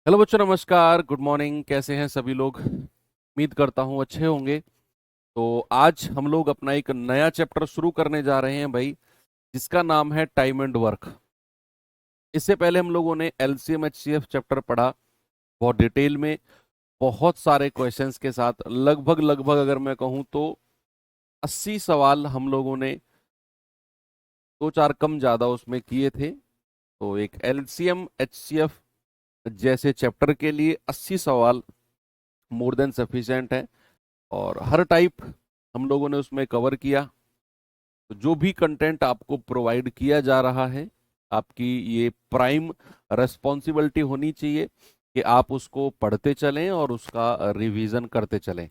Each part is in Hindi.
हेलो बच्चों, नमस्कार, गुड मॉर्निंग। कैसे हैं सभी लोग? उम्मीद करता हूँ अच्छे होंगे। तो आज हम लोग अपना एक नया चैप्टर शुरू करने जा रहे हैं भाई, जिसका नाम है टाइम एंड वर्क। इससे पहले हम लोगों ने एलसीएम एचसीएफ चैप्टर पढ़ा बहुत डिटेल में, बहुत सारे क्वेश्चंस के साथ। लगभग लगभग अगर मैं कहूँ तो 80 सवाल हम लोगों ने दो चार कम ज्यादा उसमें किए थे। तो एक एलसीएम एचसीएफ जैसे चैप्टर के लिए 80 सवाल मोर देन सफिशिएंट है, और हर टाइप हम लोगों ने उसमें कवर किया। तो जो भी कंटेंट आपको प्रोवाइड किया जा रहा है, आपकी ये प्राइम रेस्पॉन्सिबिलिटी होनी चाहिए कि आप उसको पढ़ते चलें और उसका रिवीजन करते चलें।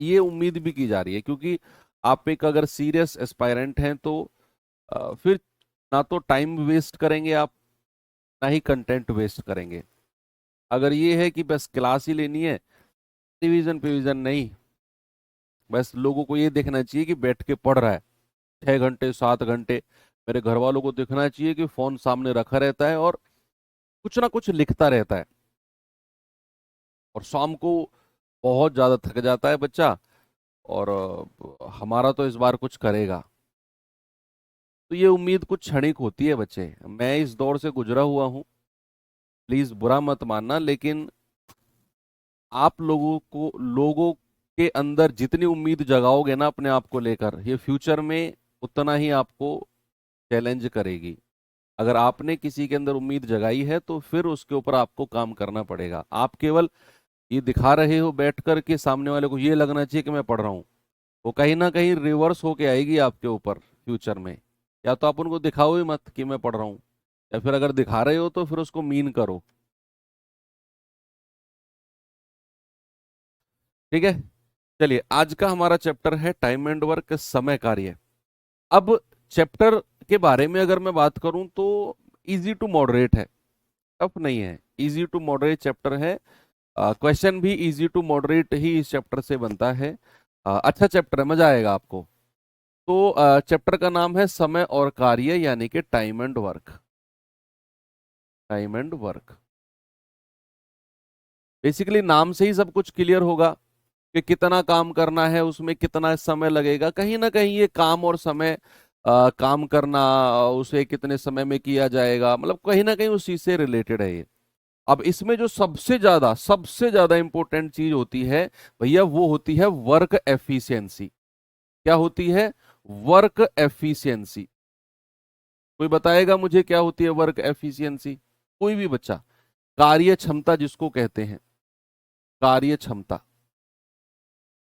ये उम्मीद भी की जा रही है, क्योंकि आप एक अगर सीरियस एस्पायरेंट हैं तो फिर ना तो टाइम वेस्ट करेंगे आप, ना ही कंटेंट वेस्ट करेंगे। अगर ये है कि बस क्लास ही लेनी है, रिवीजन पिवीजन नहीं, बस लोगों को ये देखना चाहिए कि बैठ के पढ़ रहा है 6 घंटे 7 घंटे। मेरे घर वालों को देखना चाहिए कि फोन सामने रखा रहता है और कुछ ना कुछ लिखता रहता है, और शाम को बहुत ज्यादा थक जाता है बच्चा, और हमारा तो इस बार कुछ करेगा। तो ये उम्मीद कुछ क्षणिक होती है बच्चे। मैं इस दौर से गुजरा हुआ हूँ, प्लीज बुरा मत मानना, लेकिन आप लोगों के अंदर जितनी उम्मीद जगाओगे ना अपने आप को लेकर, ये फ्यूचर में उतना ही आपको चैलेंज करेगी। अगर आपने किसी के अंदर उम्मीद जगाई है तो फिर उसके ऊपर आपको काम करना पड़ेगा। आप केवल ये दिखा रहे हो बैठकर के सामने वाले को ये लगना चाहिए कि मैं पढ़ रहा हूँ, वो कहीं ना कहीं रिवर्स होके आएगी आपके ऊपर फ्यूचर में। या तो आप उनको दिखाओ ही मत कि मैं पढ़ रहा हूँ, या फिर अगर दिखा रहे हो तो फिर उसको मीन करो। ठीक है, चलिए आज का हमारा चैप्टर है टाइम एंड वर्क, समय कार्य। अब चैप्टर के बारे में अगर मैं बात करूं तो इजी टू मॉडरेट है, टफ नहीं है, इजी टू मॉडरेट चैप्टर है। क्वेश्चन भी इजी टू मॉडरेट ही इस चैप्टर से बनता है। अच्छा चैप्टर है, मजा आएगा आपको। तो चैप्टर का नाम है समय और कार्य, यानी कि time and work. Time and work, basically नाम से ही सब कुछ क्लियर होगा कि कितना काम करना है, उसमें कितना समय लगेगा। कहीं ना कहीं ये काम और समय, काम करना, उसे कितने समय में किया जाएगा, मतलब कहीं ना कहीं उस चीज से रिलेटेड है ये। अब इसमें जो सबसे ज्यादा इंपॉर्टेंट चीज होती है भैया, वो होती है वर्क एफिशिएंसी। क्या होती है? Work efficiency. कोई बताएगा मुझे क्या होती है वर्क एफिशिएंसी? कोई भी बच्चा। कार्य क्षमता जिसको कहते हैं, कार्य क्षमता।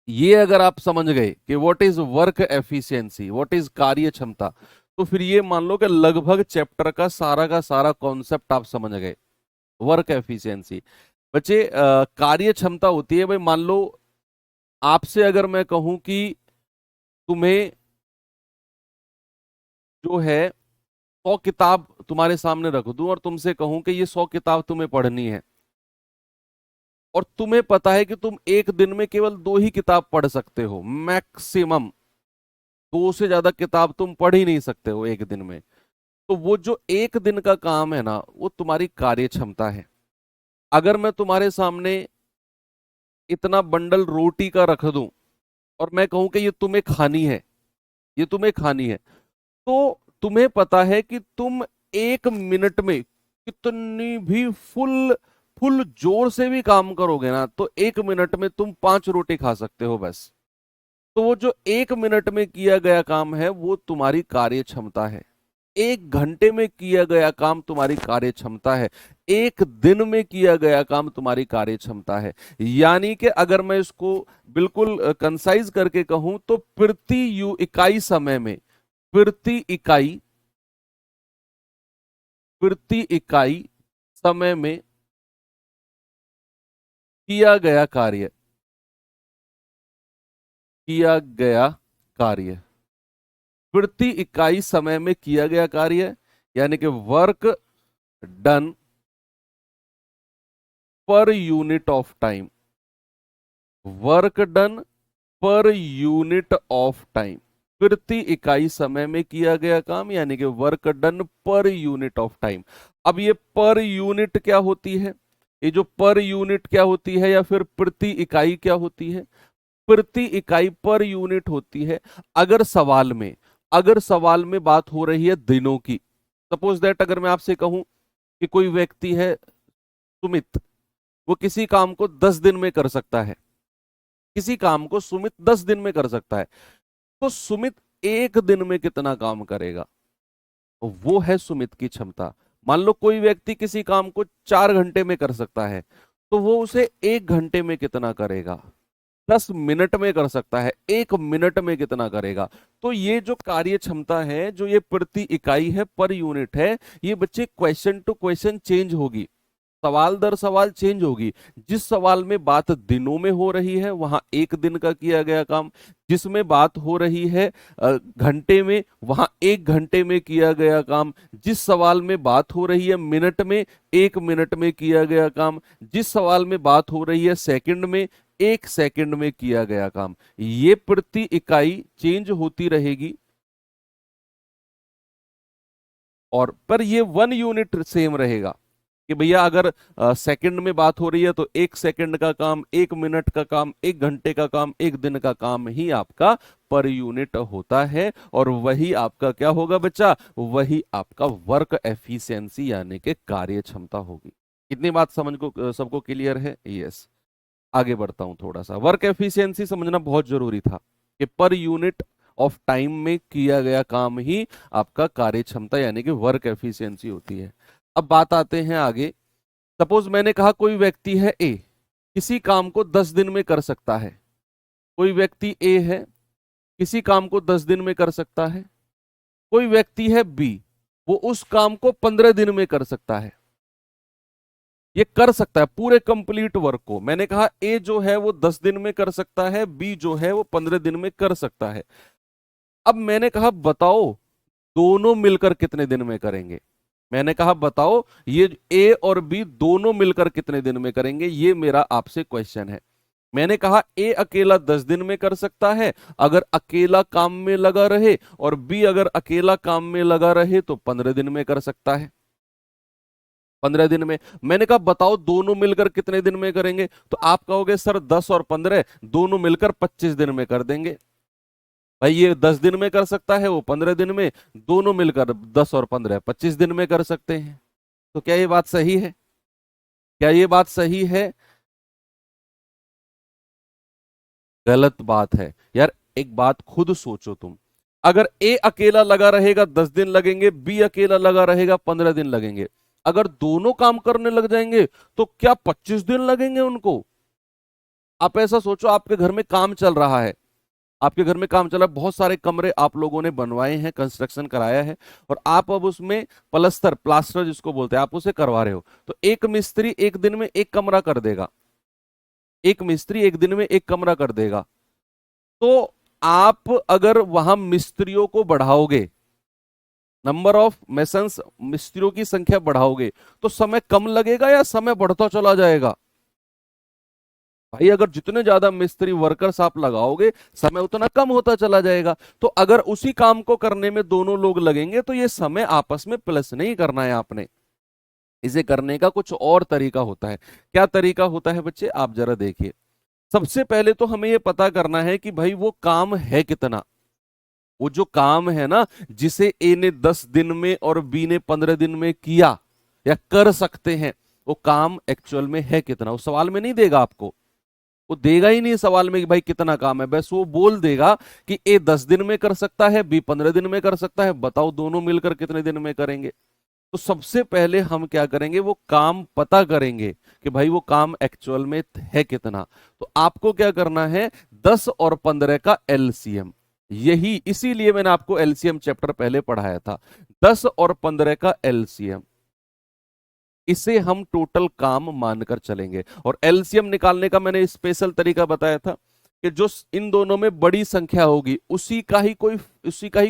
ये अगर आप समझ गए कि what is work efficiency, what is कार्य क्षमता, तो फिर ये मान लो कि लगभग चैप्टर का सारा कॉन्सेप्ट आप समझ गए। वर्क एफिशिएंसी बच्चे, कार्य क्षमता होती है भाई, मान लो आपसे अगर मैं कहूं कि तुम्हें जो है 100 किताब तुम्हारे सामने रख दूं और तुमसे कहूं कि ये 100 किताब तुम्हें पढ़नी है, और तुम्हें पता है कि तुम एक दिन में केवल 2 ही किताब पढ़ सकते हो मैक्सिमम, दो से ज्यादा किताब तुम पढ़ ही नहीं सकते हो एक दिन में। तो वो जो एक दिन का काम है ना, वो तुम्हारी कार्य क्षमता है। अगर मैं तुम्हारे सामने इतना बंडल रोटी का रख दूं और मैं कहूं कि ये तुम्हें खानी है, ये तुम्हें खानी है, तो तुम्हें पता है कि तुम 1 मिनट में कितनी भी फुल फुल जोर से भी काम करोगे ना, तो 1 मिनट में तुम 5 रोटी खा सकते हो बस। तो वो जो 1 मिनट में किया गया काम है वो तुम्हारी कार्य क्षमता है। 1 घंटे में किया गया काम तुम्हारी कार्य क्षमता है। एक दिन में किया गया काम तुम्हारी कार्य क्षमता है। यानी कि अगर मैं इसको बिल्कुल कंसाइज करके कहूं तो प्रति यू इकाई समय में, प्रति इकाई प्रति इकाई समय में किया गया कार्य, किया गया कार्य, प्रति इकाई समय में किया गया कार्य, यानी कि work done per unit of time, work done per unit of time. प्रति इकाई समय में किया गया काम, यानी कि work done per unit of time. अब ये पर यूनिट क्या होती है? ये जो पर यूनिट क्या होती है या फिर प्रति इकाई क्या होती है? प्रति इकाई पर यूनिट होती है। अगर सवाल में बात हो रही है दिनों की, सपोज दैट अगर मैं आपसे कहूं कि कोई व्यक्ति है सुमित, वो किसी काम को 10 दिन में कर सकता है, किसी काम को सुमित 10 दिन में कर सकता है, तो सुमित एक दिन में कितना काम करेगा? वो है सुमित की क्षमता। मान लो कोई व्यक्ति किसी काम को 4 घंटे में कर सकता है, तो वो उसे 1 घंटे में कितना करेगा? 10 मिनट में कर सकता है, 1 मिनट में कितना करेगा? तो ये जो कार्य क्षमता है, जो ये प्रति इकाई है, पर यूनिट है, ये बच्चे क्वेश्चन टू क्वेश्चन चेंज होगी, सवाल दर सवाल चेंज होगी। जिस सवाल में बात दिनों में हो रही है वहां 1 दिन का किया गया काम, जिसमें बात हो रही है घंटे में, वहां 1 घंटे में किया गया काम, जिस सवाल में बात हो रही है मिनट में, 1 मिनट में किया गया काम, जिस सवाल में बात हो रही है सेकंड में, 1 सेकंड में किया गया काम। ये प्रति इकाई चेंज होती रहेगी, और पर ये 1 यूनिट सेम रहेगा कि भैया अगर सेकंड में बात हो रही है तो 1 सेकंड का काम, 1 मिनट का काम, 1 घंटे का काम, 1 दिन का काम ही आपका पर यूनिट होता है। और वही आपका क्या होगा बच्चा? वही आपका वर्क एफिशिएंसी यानी कि कार्य क्षमता होगी। इतनी बात समझ को सबको क्लियर है? यस। आगे बढ़ता हूं थोड़ा सा। वर्क एफिशिएंसी समझना बहुत जरूरी था कि पर यूनिट ऑफ टाइम में किया गया काम ही आपका कार्य क्षमता यानी कि वर्क एफिशिएंसी होती है। अब बात आते हैं आगे। सपोज मैंने कहा कोई व्यक्ति है ए, किसी काम को 10 दिन में कर सकता है। कोई व्यक्ति ए है, किसी काम को 10 दिन में कर सकता है। कोई व्यक्ति है बी, वो उस काम को 15 दिन में कर सकता है। ये कर सकता है पूरे कंप्लीट वर्क को। मैंने कहा ए जो है वो 10 दिन में कर सकता है, बी जो है वो 15 दिन में कर सकता है। अब मैंने कहा बताओ दोनों मिलकर कितने दिन में करेंगे? मैंने कहा बताओ ये ए और बी दोनों मिलकर कितने दिन में करेंगे, ये मेरा आपसे क्वेश्चन है। मैंने कहा ए अकेला 10 दिन में कर सकता है अगर अकेला काम में लगा रहे, और बी अगर अकेला काम में लगा रहे तो 15 दिन में कर सकता है, 15 दिन में। मैंने कहा बताओ दोनों मिलकर कितने दिन में करेंगे, तो आप कहोगे सर 10 और 15 दोनों मिलकर 25 दिन में कर देंगे। भाई ये 10 दिन में कर सकता है, वो 15 दिन में, दोनों मिलकर 10 और 15 25 दिन में कर सकते हैं। तो क्या ये बात सही है? क्या ये बात सही है? गलत बात है यार। एक बात खुद सोचो तुम, अगर ए अकेला लगा रहेगा 10 दिन लगेंगे, बी अकेला लगा रहेगा 15 दिन लगेंगे। अगर दोनों काम करने लग जाएंगे तो क्या 25 दिन लगेंगे उनको? आप ऐसा सोचो, आपके घर में काम चल रहा है, आपके घर में काम चला, बहुत सारे कमरे आप लोगों ने बनवाए हैं, कंस्ट्रक्शन कराया है, और आप अब उसमें प्लस्तर, प्लास्टर जिसको बोलते हैं, आप उसे करवा रहे हो। तो एक मिस्त्री एक दिन में एक कमरा कर देगा, एक मिस्त्री एक दिन में एक कमरा कर देगा। तो आप अगर वहां मिस्त्रियों को बढ़ाओगे, नंबर ऑफ मेसन्स, मिस्त्रियों की संख्या बढ़ाओगे, तो समय कम लगेगा या समय बढ़ता चला जाएगा? भाई अगर जितने ज्यादा मिस्त्री वर्कर्स आप लगाओगे समय उतना कम होता चला जाएगा। तो अगर उसी काम को करने में दोनों लोग लगेंगे तो ये समय आपस में प्लस नहीं करना है आपने, इसे करने का कुछ और तरीका होता है। क्या तरीका होता है बच्चे? आप जरा देखिए। सबसे पहले तो हमें यह पता करना है कि भाई वो काम है कितना। वो जो काम है ना, जिसे ए ने 10 दिन में और बी ने 15 दिन में किया या कर सकते हैं, वो काम एक्चुअल में है कितना? वो सवाल में नहीं देगा आपको, वो देगा ही नहीं सवाल में कि भाई कितना काम है। बस वो बोल देगा कि ए 10 दिन में कर सकता है, बी 15 दिन में कर सकता है, बताओ दोनों मिलकर कितने दिन में करेंगे। तो सबसे पहले हम क्या करेंगे, वो काम पता करेंगे कि भाई वो काम एक्चुअल में है कितना। तो आपको क्या करना है, 10 और 15 का एलसीएम। यही इसीलिए मैंने आपको एलसीएम चैप्टर पहले पढ़ाया था। 10 और 15 का एलसीएम, इसे हम टोटल काम मानकर चलेंगे। और एलसीएम निकालने का मैंने स्पेशल तरीका बताया था कि जो इन दोनों में बड़ी संख्या होगी उसी का ही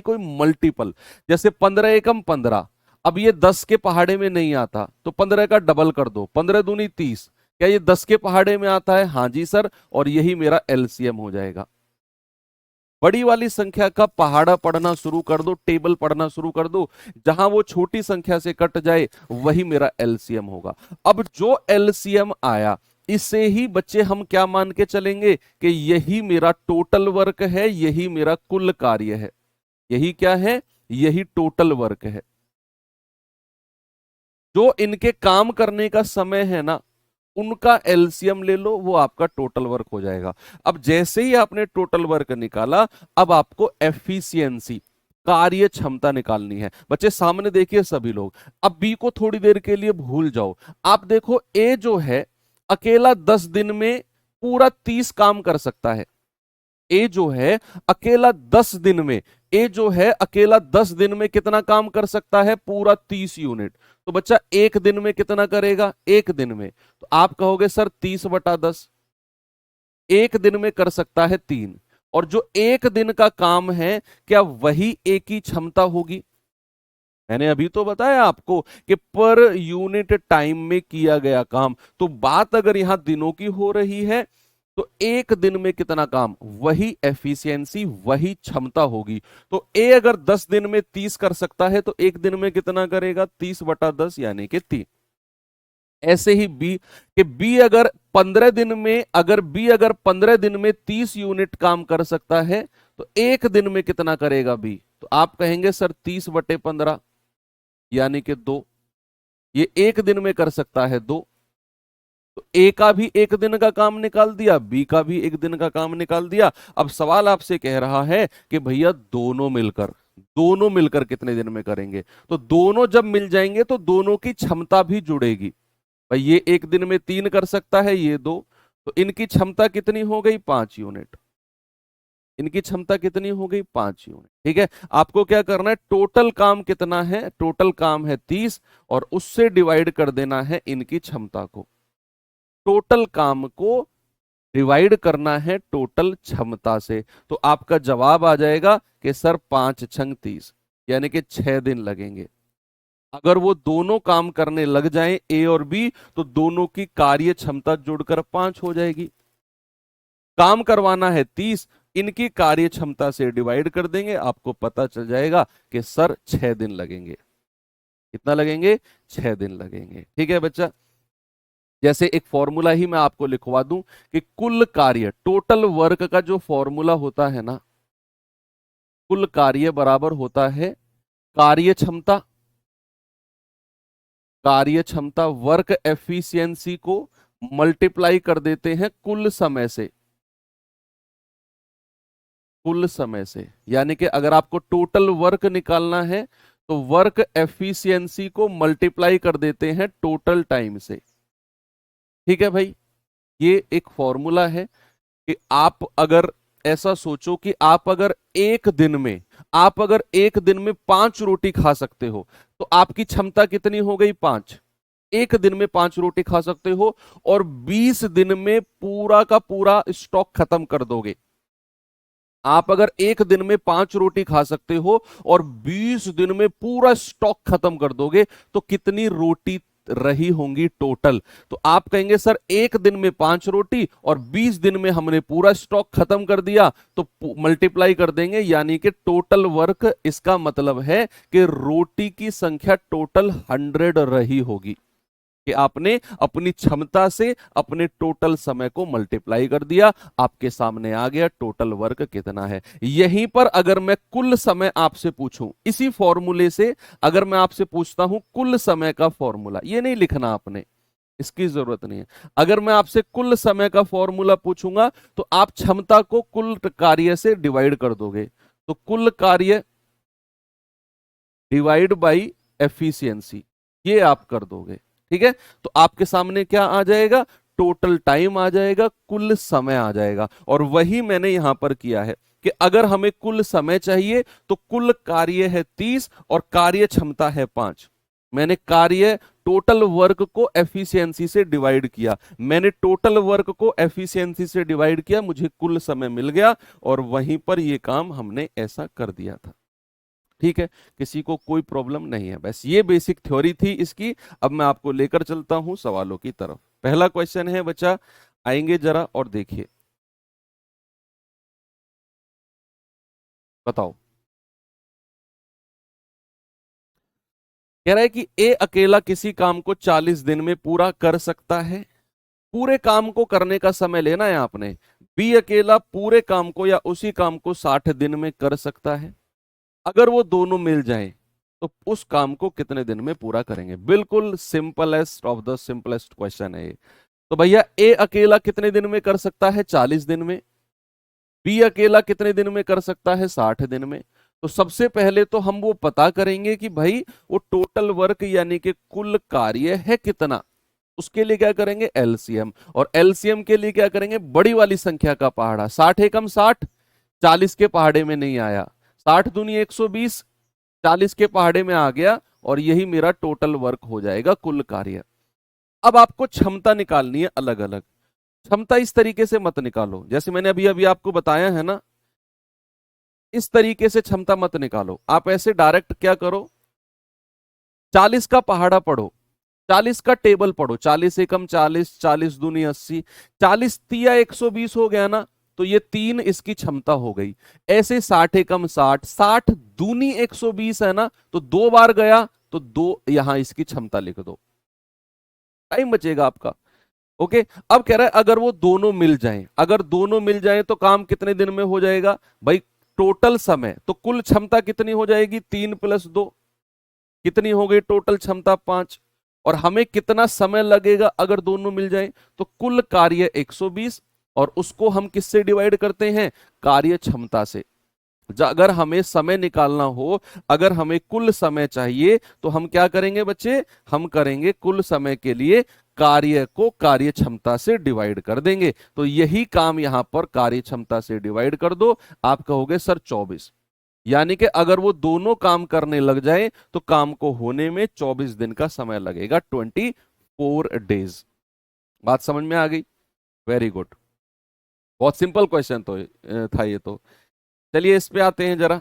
कोई मल्टीपल। जैसे 15 एकम 15, अब ये 10 के पहाड़े में नहीं आता तो 15 का डबल कर दो, 15 दूनी 30। क्या ये 10 के पहाड़े में आता है? हाँ जी सर, और यही मेरा एलसीएम हो जाएगा। बड़ी वाली संख्या का पहाड़ा पढ़ना शुरू कर दो, टेबल पढ़ना शुरू कर दो, जहां वो छोटी संख्या से कट जाए वही मेरा एलसीएम होगा। अब जो एलसीएम आया इसे ही बच्चे हम क्या मान के चलेंगे कि यही मेरा टोटल वर्क है, यही मेरा कुल कार्य है। यही क्या है? यही टोटल वर्क है। जो इनके काम करने का समय है ना, उनका एलसीएम ले लो, वो आपका टोटल वर्क हो जाएगा। अब जैसे ही आपने टोटल वर्क निकाला, अब आपको एफिशिएंसी, कार्य क्षमता निकालनी है। बच्चे सामने देखिए सभी लोग, अब बी को थोड़ी देर के लिए भूल जाओ। आप देखो ए जो है अकेला 10 दिन में पूरा 30 काम कर सकता है। ए जो है अकेला 10 दिन में, ए जो है अकेला 10 दिन में कितना काम कर सकता है? पूरा 30 यूनिट। तो बच्चा एक दिन में कितना करेगा? एक दिन में तो आप कहोगे सर 30/10, एक दिन में कर सकता है 3। और जो एक दिन का काम है क्या वही एक ही क्षमता होगी? मैंने अभी तो बताया आपको कि पर यूनिट टाइम में किया गया काम। तो बात अगर यहां दिनों की हो रही है तो एक दिन में कितना काम, वही एफिशिएंसी, वही क्षमता होगी। तो ए अगर 10 दिन में 30 कर सकता है तो एक दिन में कितना करेगा? 30/10 यानी कि 3। ऐसे ही बी, कि बी अगर 15 दिन में, अगर बी अगर 15 दिन में 30 यूनिट काम कर सकता है तो एक दिन में कितना करेगा बी? तो आप कहेंगे सर 30/15 यानी कि 2। ये एक दिन में कर सकता है 2। तो ए का भी एक दिन का काम निकाल दिया, बी का भी एक दिन का काम निकाल दिया। अब सवाल आपसे कह रहा है कि भैया दोनों मिलकर कितने दिन में करेंगे? तो दोनों जब मिल जाएंगे तो दोनों की क्षमता भी जुड़ेगी। भाई ये एक दिन में 3 कर सकता है, ये 2, तो इनकी क्षमता कितनी हो गई? 5 यूनिट। इनकी क्षमता कितनी हो गई? 5 यूनिट। ठीक है, आपको क्या करना है? टोटल काम कितना है? टोटल काम है 30 और उससे डिवाइड कर देना है इनकी क्षमता को। टोटल काम को डिवाइड करना है टोटल क्षमता से, तो आपका जवाब आ जाएगा कि सर 5×6 = 30 यानी कि 6 दिन लगेंगे। अगर वो दोनों काम करने लग जाएं ए और बी तो दोनों की कार्य क्षमता जोड़कर 5 हो जाएगी। काम करवाना है 30, इनकी कार्य क्षमता से डिवाइड कर देंगे, आपको पता चल जाएगा कि सर 6 दिन लगेंगे। कितना लगेंगे? 6 दिन लगेंगे। ठीक है बच्चा, जैसे एक फॉर्मूला ही मैं आपको लिखवा दूं कि कुल कार्य, टोटल वर्क का जो फॉर्मूला होता है ना, कुल कार्य बराबर होता है कार्य क्षमता, कार्य क्षमता वर्क एफिशिएंसी को मल्टीप्लाई कर देते हैं कुल समय से। कुल समय से यानी कि अगर आपको टोटल वर्क निकालना है तो वर्क एफिशिएंसी को मल्टीप्लाई कर देते हैं टोटल टाइम से। ठीक है भाई, ये एक फॉर्मूला है कि आप अगर ऐसा सोचो कि आप अगर एक दिन में 5 रोटी खा सकते हो तो आपकी क्षमता कितनी हो गई? 5। एक दिन में 5 रोटी खा सकते हो और 20 दिन में पूरा का पूरा स्टॉक खत्म कर दोगे। आप अगर एक दिन में 5 रोटी खा सकते हो और 20 दिन में पूरा स्टॉक खत्म कर दोगे तो कितनी रोटी रही होंगी टोटल? तो आप कहेंगे सर एक दिन में 5 रोटी और 20 दिन में हमने पूरा स्टॉक खत्म कर दिया, तो मल्टीप्लाई कर देंगे यानी कि टोटल वर्क, इसका मतलब है कि रोटी की संख्या टोटल 100 रही होगी, कि आपने अपनी क्षमता से अपने टोटल समय को मल्टीप्लाई कर दिया। आपके सामने आ गया टोटल वर्क कितना है। यहीं पर अगर मैं कुल समय आपसे पूछूं, इसी फॉर्मूले से अगर मैं आपसे पूछता हूं कुल समय का फॉर्मूला, ये नहीं लिखना आपने, इसकी जरूरत नहीं है। अगर मैं आपसे कुल समय का फॉर्मूला पूछूंगा तो आप क्षमता को कुल कार्य से डिवाइड कर दोगे, तो कुल कार्य डिवाइड बाई एफिशिएंसी, ये आप कर दोगे। ठीक है, तो आपके सामने क्या आ जाएगा? टोटल टाइम आ जाएगा, कुल समय आ जाएगा। और वही मैंने यहां पर किया है कि अगर हमें कुल समय चाहिए तो कुल कार्य है 30 और कार्य क्षमता है 5। मैंने कार्य टोटल वर्क को एफिशिएंसी से डिवाइड किया, मैंने टोटल वर्क को एफिशिएंसी से डिवाइड किया, मुझे कुल समय मिल गया और वहीं पर यह काम हमने ऐसा कर दिया था। ठीक है, किसी को कोई प्रॉब्लम नहीं है, बस ये बेसिक थ्योरी थी इसकी। अब मैं आपको लेकर चलता हूं सवालों की तरफ। पहला क्वेश्चन है बच्चा, आएंगे जरा और देखिए। बताओ। कह रहा है कि ए अकेला किसी काम को 40 दिन में पूरा कर सकता है। पूरे काम को करने का समय लेना है आपने। बी अकेला पूरे काम को या उसी काम को 60 दिन में कर सकता है। अगर वो दोनों मिल जाएं तो उस काम को कितने दिन में पूरा करेंगे। बिल्कुल simplest of the simplest question है ये। तो भैया ए अकेला कितने दिन में कर सकता है, 40 दिन में। बी अकेला कितने दिन में कर सकता है, 60 दिन में। तो सबसे पहले तो हम वो पता करेंगे कि भाई वो टोटल वर्क यानी कि कुल कार्य है कितना। उसके लिए क्या करेंगे, एलसीएम। और एलसीएम के लिए क्या करेंगे, बड़ी वाली संख्या का पहाड़ा। 60 एकम 60, 40 के पहाड़े में नहीं आया। 60 दूनी 120, 40 के पहाड़े में आ गया, और यही मेरा टोटल वर्क हो जाएगा, कुल कार्य। अब आपको क्षमता निकालनी है अलग अलग। क्षमता इस तरीके से मत निकालो जैसे मैंने अभी अभी आपको बताया है ना, इस तरीके से क्षमता मत निकालो। आप ऐसे डायरेक्ट क्या करो, 40 का पहाड़ा पढ़ो, 40 का टेबल पढ़ो। 40 एकम 40, 40 दूनी 80, 40 तिया 120 हो गया ना, तो ये 3 इसकी क्षमता हो गई। ऐसे 60 एकम 60, 60 दूनी 120 है ना, तो 2 बार गया, तो 2 यहां इसकी क्षमता लिख दो, टाइम बचेगा आपका। ओके। अब कह रहा है अगर वो दोनों मिल जाएं, अगर दोनों मिल जाएं तो काम कितने दिन में हो जाएगा भाई। टोटल समय तो कुल क्षमता कितनी हो जाएगी, 3 + 2, कितनी हो गई टोटल क्षमता, 5। और हमें कितना समय लगेगा अगर दोनों मिल जाएं, तो कुल कार्य 120, और उसको हम किससे डिवाइड करते हैं, कार्य क्षमता से। अगर हमें समय निकालना हो, अगर हमें कुल समय चाहिए, तो हम क्या करेंगे बच्चे, हम करेंगे कुल समय के लिए कार्य को कार्य क्षमता से डिवाइड कर देंगे। तो यही काम यहां पर कार्य क्षमता से डिवाइड कर दो। आप कहोगे सर 24, यानी कि अगर वो दोनों काम करने लग जाए तो काम को होने में 24 दिन का समय लगेगा, 24 डेज। बात समझ में आ गई, वेरी गुड। बहुत सिंपल क्वेश्चन तो था ये तो। चलिए इस पे आते हैं जरा।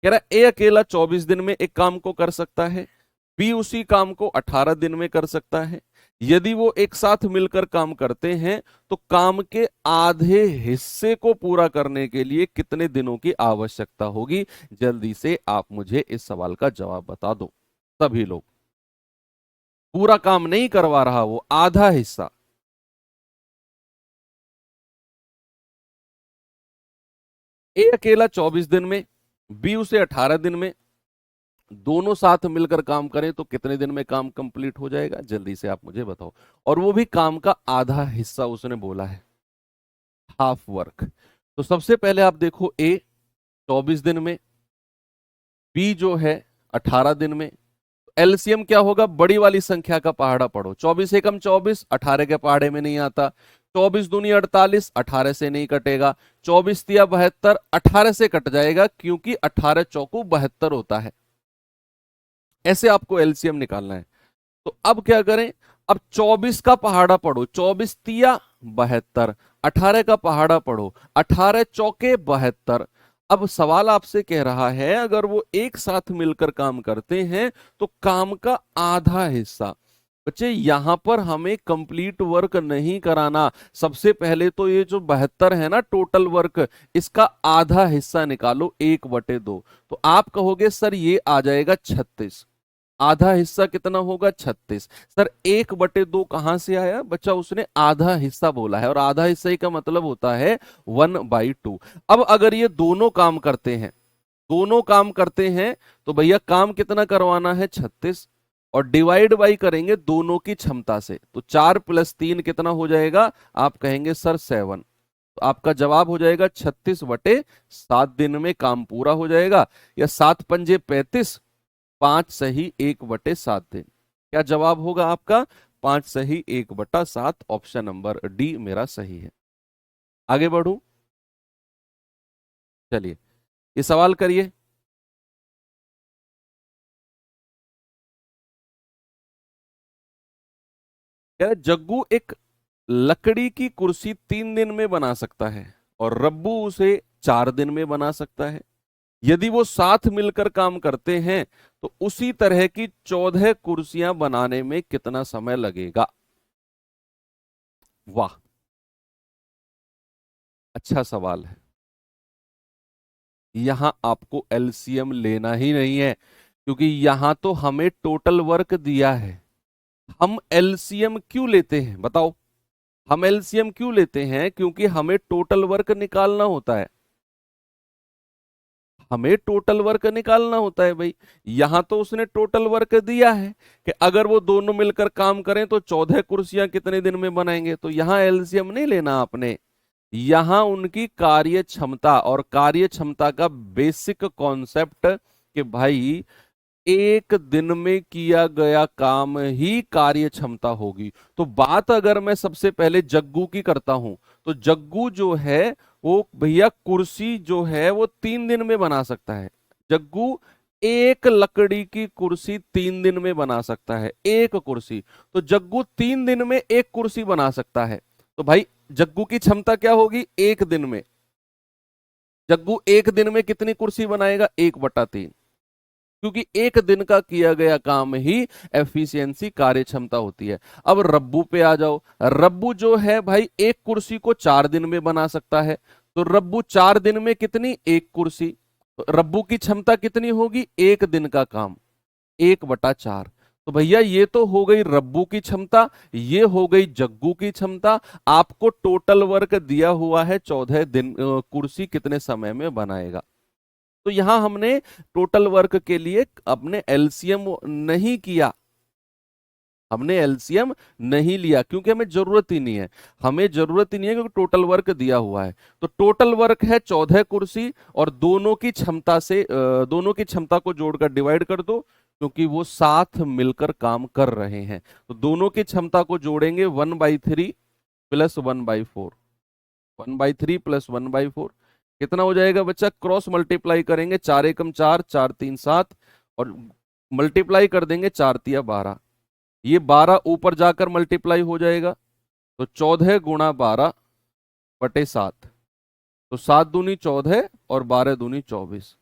कह रहा है ए अकेला 24 दिन में एक काम को कर सकता है, बी उसी काम को 18 दिन में कर सकता है। यदि वो एक साथ मिलकर काम करते हैं तो काम के आधे हिस्से को पूरा करने के लिए कितने दिनों की आवश्यकता होगी। जल्दी से आप मुझे इस सवाल का जवाब बता दो सभी लोग। पूरा काम नहीं करवा रहा, वो आधा हिस्सा। ए अकेला 24 दिन में, बी उसे 18 दिन में, दोनों साथ मिलकर काम करें तो कितने दिन में काम कंप्लीट हो जाएगा, जल्दी से आप मुझे बताओ। और वो भी काम का आधा हिस्सा उसने बोला है, हाफ वर्क। तो सबसे पहले आप देखो, ए 24 दिन में, बी जो है 18 दिन में। एलसीएम क्या होगा, बड़ी वाली संख्या का पहाड़ा पढ़ो। 24 एकम 24, 18 के पहाड़े में नहीं आता। 24 दूनी 48, 18 से नहीं कटेगा। 24 तिया 72, 18 से कट जाएगा, क्योंकि 18 चौको 72 होता है। ऐसे आपको एलसीएम निकालना है। तो अब क्या करें, अब 24 का पहाड़ा पढ़ो, 24 तिया 72, 18 का पहाड़ा पढ़ो, 18 चौके 72। अब सवाल आपसे कह रहा है अगर वो एक साथ मिलकर काम करते हैं तो काम का आधा हिस्सा। बच्चे यहां पर हमें कंप्लीट वर्क नहीं कराना। सबसे पहले तो ये जो 72 है ना टोटल वर्क, इसका आधा हिस्सा निकालो, 1/2। तो आप कहोगे सर ये आ जाएगा 36। आधा हिस्सा कितना होगा, 36। सर 1/2 कहां से आया बच्चा, उसने आधा हिस्सा बोला है, और आधा हिस्सा ही का मतलब होता है 1/2। अब अगर ये दोनों काम करते हैं, दोनों काम करते हैं, तो भैया काम कितना करवाना है, 36। और डिवाइड बाई करेंगे दोनों की क्षमता से, तो 4 + 3 कितना हो जाएगा, आप कहेंगे सर 7। तो आपका जवाब हो जाएगा 36/7 दिन में काम पूरा हो जाएगा, या 7 पंजे 35, 5 सही 1/7 दिन। क्या जवाब होगा आपका, 5 सही 1/7। ऑप्शन नंबर डी मेरा सही है। आगे बढ़ू, चलिए ये सवाल करिए। क्या जग्गू एक लकड़ी की कुर्सी 3 दिन में बना सकता है और रब्बू उसे 4 दिन में बना सकता है। यदि वो साथ मिलकर काम करते हैं तो उसी तरह की 14 कुर्सियां बनाने में कितना समय लगेगा। वाह, अच्छा सवाल है। यहां आपको एलसीएम लेना ही नहीं है, क्योंकि यहां तो हमें टोटल वर्क दिया है। हम एलसीएम क्यों लेते हैं बताओ? हम एलसीएम क्यों लेते हैं? क्योंकि हमें टोटल वर्क निकालना होता है। हमें टोटल वर्क निकालना होता है भाई। यहां तो उसने टोटल वर्क दिया है कि अगर वो दोनों मिलकर काम करें तो 14 कुर्सियां कितने दिन में बनाएंगे। तो यहां एलसीएम नहीं लेना आपने। यहां उनकी कार्य क्षमता, और कार्य क्षमता का बेसिक कॉन्सेप्ट कि भाई एक दिन में किया गया काम ही कार्य क्षमता होगी। तो बात अगर मैं सबसे पहले जग्गू की करता हूं, तो जग्गू जो है वो भैया कुर्सी जो है वो 3 दिन में बना सकता है। जग्गू एक लकड़ी की कुर्सी 3 दिन में बना सकता है, एक कुर्सी। तो जग्गू 3 दिन में एक कुर्सी बना सकता है। तो भाई जग्गू की क्षमता क्या होगी एक दिन में? जग्गू एक दिन में कितनी कुर्सी बनाएगा? 1/3। क्योंकि एक दिन का किया गया काम ही एफिशिएंसी कार्य क्षमता होती है। अब रब्बू पे आ जाओ। रब्बू जो है भाई एक कुर्सी को 4 दिन में बना सकता है। तो रब्बू 4 दिन में कितनी? एक कुर्सी। तो रब्बू की क्षमता कितनी होगी? एक दिन का काम 1/4। तो भैया ये तो हो गई रब्बू की क्षमता, ये हो गई जग्गू की क्षमता। आपको टोटल वर्क दिया हुआ है 14 दिन, कुर्सी कितने समय में बनाएगा। तो यहां हमने टोटल वर्क के लिए अपने एलसीएम नहीं किया, हमने एलसीएम नहीं लिया क्योंकि हमें जरूरत ही नहीं है। हमें जरूरत ही नहीं है क्योंकि टोटल वर्क दिया हुआ है। तो टोटल वर्क है 14 कुर्सी, और दोनों की क्षमता से दोनों की क्षमता को जोड़कर डिवाइड कर दो, क्योंकि वो साथ मिलकर काम कर रहे हैं। तो दोनों की क्षमता को जोड़ेंगे 1/3 प्लस 1/4। 1/3 प्लस 1/4 कितना हो जाएगा बच्चा? क्रॉस मल्टीप्लाई करेंगे, 4 एकम 4, 4 3 7, और मल्टीप्लाई कर देंगे 4 तिया 12। ये 12 ऊपर जाकर मल्टीप्लाई हो जाएगा, तो 14 × 12/7। तो 7 दूनी 14 और 12 दूनी 24।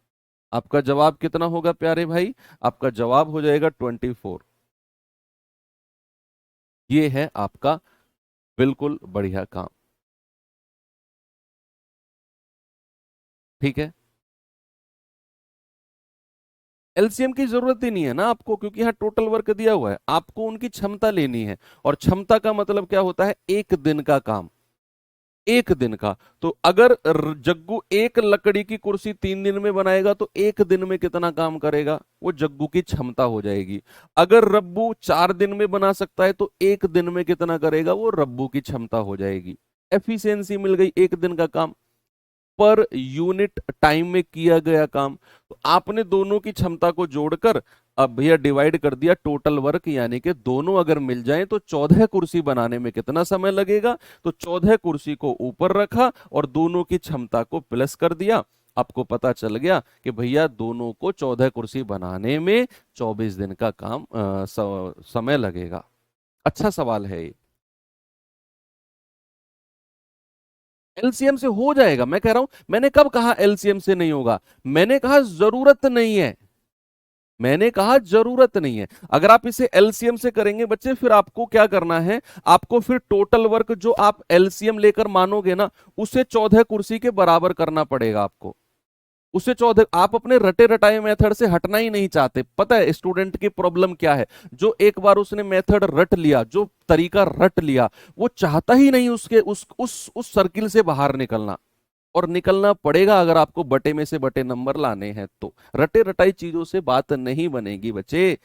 आपका जवाब कितना होगा प्यारे भाई? आपका जवाब हो जाएगा 24। ये है आपका बिल्कुल बढ़िया काम। ठीक है। एलसीएम की जरूरत ही नहीं है ना आपको, क्योंकि यहाँ टोटल वर्क दिया हुआ है। आपको उनकी क्षमता लेनी है, और क्षमता का मतलब क्या होता है? एक दिन का काम, एक दिन का। तो अगर जग्गू एक लकड़ी की कुर्सी 3 दिन में बनाएगा तो एक दिन में कितना काम करेगा? वो जग्गू की क्षमता हो जाएगी। अगर रब्बू 4 दिन में बना सकता है तो एक दिन में कितना करेगा? वो रब्बू की क्षमता हो जाएगी। एफिशिएंसी मिल गई, एक दिन का काम पर यूनिट टाइम में किया गया काम। तो आपने दोनों की क्षमता को जोड़कर अब भैया डिवाइड कर दिया टोटल वर्क, यानी कि दोनों अगर मिल जाएं तो 14 कुर्सी बनाने में कितना समय लगेगा। तो 14 कुर्सी को ऊपर रखा और दोनों की क्षमता को प्लस कर दिया। आपको पता चल गया कि भैया दोनों को 14 कुर्सी बनाने में 24 दिन का काम समय लगेगा। अच्छा सवाल है ये। एलसीएम से हो जाएगा, मैं कह रहा हूं। मैंने कब कहा एलसीएम से नहीं होगा? मैंने कहा जरूरत नहीं है। मैंने कहा जरूरत नहीं है। अगर आप इसे एलसीएम से करेंगे बच्चे, फिर आपको क्या करना है? आपको फिर टोटल वर्क जो आप एलसीएम लेकर मानोगे ना, उसे 14 कुर्सी के बराबर करना पड़ेगा आपको। उसे 14, आप अपने रटे रटाए मेथड से हटना ही नहीं चाहते। पता है स्टूडेंट की प्रॉब्लम क्या है? जो एक बार उसने मेथड रट लिया, जो तरीका रट लिया, वो चाहता ही नहीं उसके उस सर्किल से बाहर निकलना। और निकलना पड़ेगा अगर आपको बटे में से बटे नंबर लाने हैं तो। रटे रटाई चीजों से बात नहीं बनेगी बच्चे।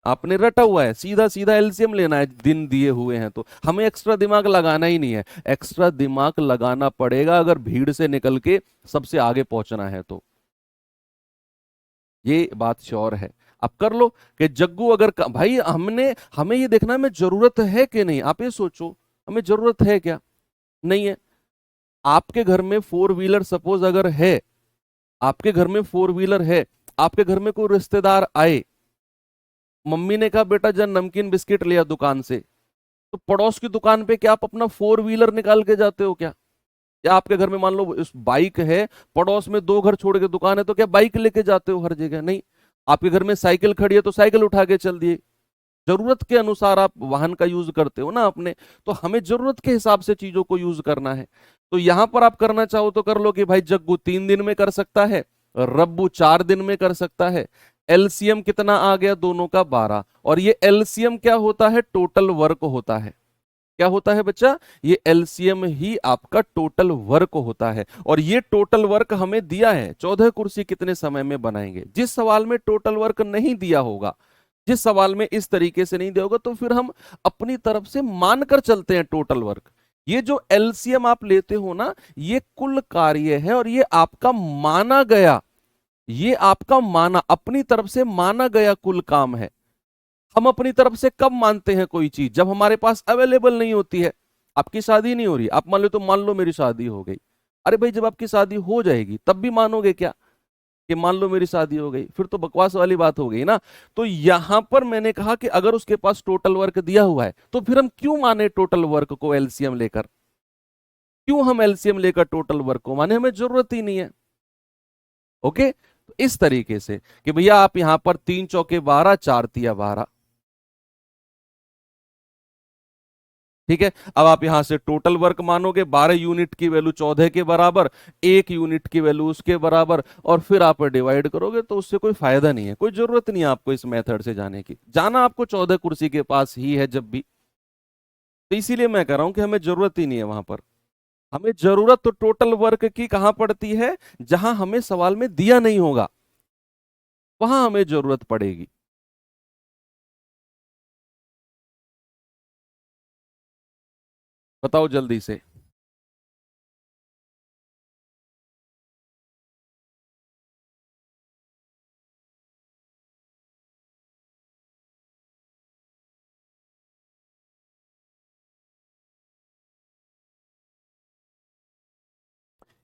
आपने रटा हुआ है, सीधा सीधा एलसीएम लेना है, दिन दिए हुए हैं तो। हमें एक्स्ट्रा दिमाग लगाना ही नहीं है। एक्स्ट्रा दिमाग लगाना पड़ेगा अगर भीड़ से निकल के सबसे आगे पहुंचना है तो। ये बात श्योर है। आप कर लो कि जग्गू अगर भाई हमने हमें ये देखना है हमें जरूरत है कि नहीं। आप ये सोचो, हमें जरूरत है क्या? नहीं है। आपके घर में 4 व्हीलर सपोज अगर है, आपके घर में 4 व्हीलर है, आपके घर में कोई रिश्तेदार आए, मम्मी ने कहा बेटा जन नमकीन बिस्किट लिया दुकान से, तो पड़ोस की दुकान पे क्या आप अपना 4 व्हीलर निकाल के जाते हो क्या? या आपके घर में मान लो इस बाइक है, पड़ोस में 2 घर छोड़ के दुकान है, तो क्या बाइक लेके जाते हो हर जगह? नहीं। आपके घर में साइकिल खड़ी है तो साइकिल उठा के चल दिए। जरूरत के अनुसार आप वाहन का यूज करते हो ना अपने, तो हमें जरूरत के हिसाब से चीजों को यूज करना है। तो यहां पर आप करना चाहो तो कर लो कि भाई जग्गू 3 दिन में कर सकता है, रब्बू 4 दिन में कर सकता है। एलसीएम कितना आ गया दोनों का 12, और ये एलसीएम क्या होता है, टोटल वर्क होता है। क्या होता है बच्चा, ये एलसीएम ही आपका टोटल वर्क होता है। और ये टोटल वर्क हमें दिया है, 14 कुर्सी कितने समय में बनाएंगे। जिस सवाल में टोटल वर्क नहीं दिया होगा, जिस सवाल में इस तरीके से नहीं दिया होगा, तो फिर हम अपनी तरफ से मानकर चलते हैं टोटल वर्क। ये जो एलसीएम आप लेते हो ना, ये कुल कार्य है, और ये आपका माना गया, ये आपका माना, अपनी तरफ से माना गया कुल काम है। हम अपनी तरफ से कब मानते हैं कोई चीज, जब हमारे पास अवेलेबल नहीं होती है। आपकी शादी नहीं हो रही, आप मान लो, तो मान लो मेरी शादी हो गई। अरे भाई जब आपकी शादी हो जाएगी तब भी मानोगे क्या कि मान लो मेरी शादी हो गई, फिर तो बकवास वाली बात हो गई ना। तो यहां पर मैंने कहा कि अगर उसके पास टोटल वर्क दिया हुआ है तो फिर हम क्यों माने टोटल वर्क को एलसीएम लेकर, क्यों हम एलसीएम लेकर टोटल वर्क को माने, हमें जरूरत ही नहीं है। ओके, तो इस तरीके से कि भैया आप यहां पर 3 चौके 12, 4 तिया 12, ठीक है। अब आप यहां से टोटल वर्क मानोगे, 12 यूनिट की वैल्यू 14 के बराबर, 1 यूनिट की वैल्यू उसके बराबर, और फिर आप डिवाइड करोगे, तो उससे कोई फायदा नहीं है, कोई जरूरत नहीं है आपको इस मेथड से जाने की। जाना आपको 14 कुर्सी के पास ही है जब भी। तो इसीलिए मैं कह रहा हूं कि हमें जरूरत ही नहीं है वहां पर। हमें जरूरत तो टोटल वर्क की कहां पड़ती है, जहां हमें सवाल में दिया नहीं होगा, वहां हमें जरूरत पड़ेगी। बताओ जल्दी से।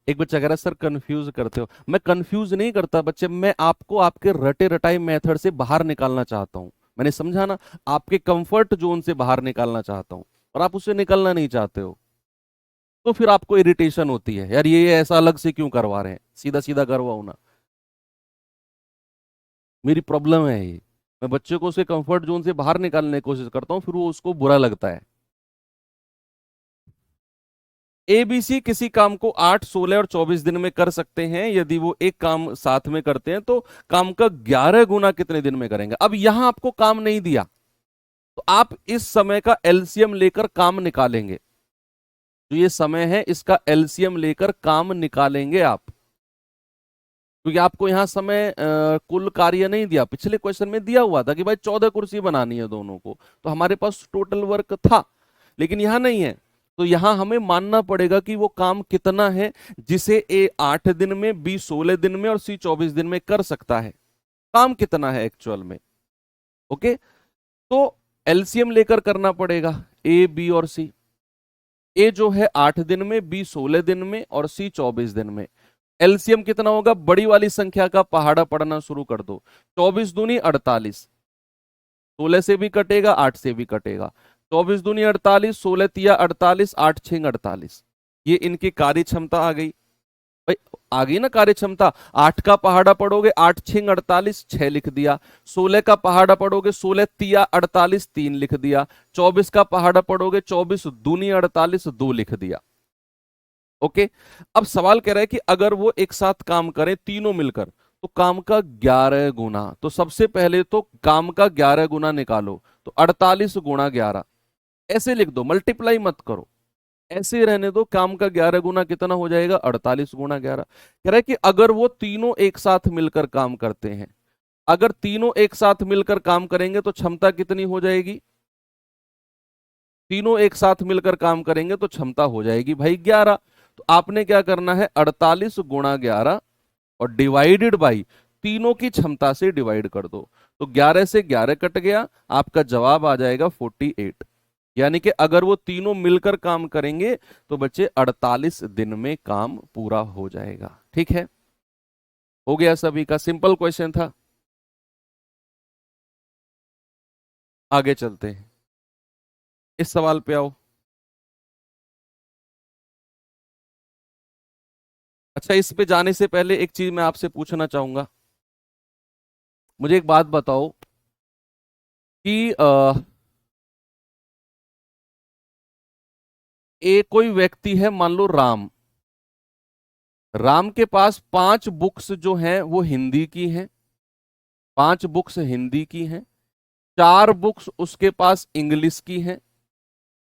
एक बच्चा कह रहा है सर कंफ्यूज करते हो। मैं कंफ्यूज नहीं करता बच्चे, मैं आपको आपके रटे रटाई मेथड से बाहर निकालना चाहता हूं। मैंने समझा ना, आपके कंफर्ट जोन से बाहर निकालना चाहता हूं, और आप उससे निकलना नहीं चाहते हो। तो फिर आपको इरिटेशन होती है, यार ये ऐसा अलग से क्यों करवा रहे हैं, सीधा सीधा करवाओ ना। मेरी प्रॉब्लम है ये, मैं बच्चे को उसके कंफर्ट जोन से बाहर निकालने की कोशिश करता हूँ, फिर वो उसको बुरा लगता है। एबीसी किसी काम को 8, 16 और 24 दिन में कर सकते हैं। यदि वो एक काम साथ में करते हैं तो काम का 11 गुना कितने दिन में करेंगे। अब यहां आपको काम नहीं दिया, तो आप इस समय का एलसीएम लेकर काम निकालेंगे। जो ये समय है इसका एलसीएम लेकर काम निकालेंगे आप, क्योंकि आपको यहां समय कुल कार्य नहीं दिया। पिछले क्वेश्चन में दिया हुआ था कि भाई 14 कुर्सी बनानी है दोनों को, तो हमारे पास टोटल वर्क था, लेकिन यहां नहीं है। तो यहां हमें मानना पड़ेगा कि वो काम कितना है जिसे ए 8 दिन में, बी 16 दिन में और सी 24 दिन में कर सकता है। काम कितना है एक्चुअल में। ओके, तो एलसीएम लेकर करना पड़ेगा ए, बी और सी। ए जो है 8 दिन में, बी 16 दिन में और सी 24 दिन में। एलसीएम कितना होगा, बड़ी वाली संख्या का पहाड़ा पढ़ना शुरू कर दो। 24 दूनी 48, 16 से भी कटेगा, 8 से भी कटेगा। 24 दूनी 48, 16 तिया 48, 8 छिंग 48। ये इनकी कार्य क्षमता आ गई भाई, आ गई ना कार्य क्षमता। 8 का पहाड़ा पढ़ोगे, 8 छिंग 48, 6 लिख दिया। 16 का पहाड़ा पढ़ोगे, 16 तिया 48, 3 लिख दिया। 24 का पहाड़ा पढ़ोगे, 24 दूनी 48, 2 लिख दिया। ओके, अब सवाल कह रहा है कि अगर वो एक साथ काम करें तीनों मिलकर, तो काम का 11 गुना। तो सबसे पहले तो काम का 11 गुना निकालो, तो 48 गुणा 11, ऐसे लिख दो, मल्टीप्लाई मत करो, ऐसे ही रहने दो। काम का 11 गुना कितना हो जाएगा, 48 गुणा 11। कह रहा है कि अगर वो तीनों एक साथ मिलकर काम करते हैं, अगर तीनों एक साथ मिलकर काम करेंगे तो क्षमता कितनी हो जाएगी, तीनों एक साथ मिलकर काम करेंगे तो क्षमता हो जाएगी भाई 11। तो आपने क्या करना है, 48 गुणा 11 और डिवाइडेड बाई तीनों की क्षमता से डिवाइड कर दो। तो 11 से 11 कट गया, आपका जवाब आ जाएगा 48। यानी कि अगर वो तीनों मिलकर काम करेंगे तो बच्चे 48 दिन में काम पूरा हो जाएगा। ठीक है, हो गया सभी का, सिंपल क्वेश्चन था। आगे चलते हैं, इस सवाल पे आओ। अच्छा, इस पे जाने से पहले एक चीज मैं आपसे पूछना चाहूंगा। मुझे एक बात बताओ कि एक कोई व्यक्ति है, मान लो राम। राम के पास 5 बुक्स जो हैं वो हिंदी की हैं, 5 बुक्स हिंदी की हैं, 4 बुक्स उसके पास इंग्लिश की हैं,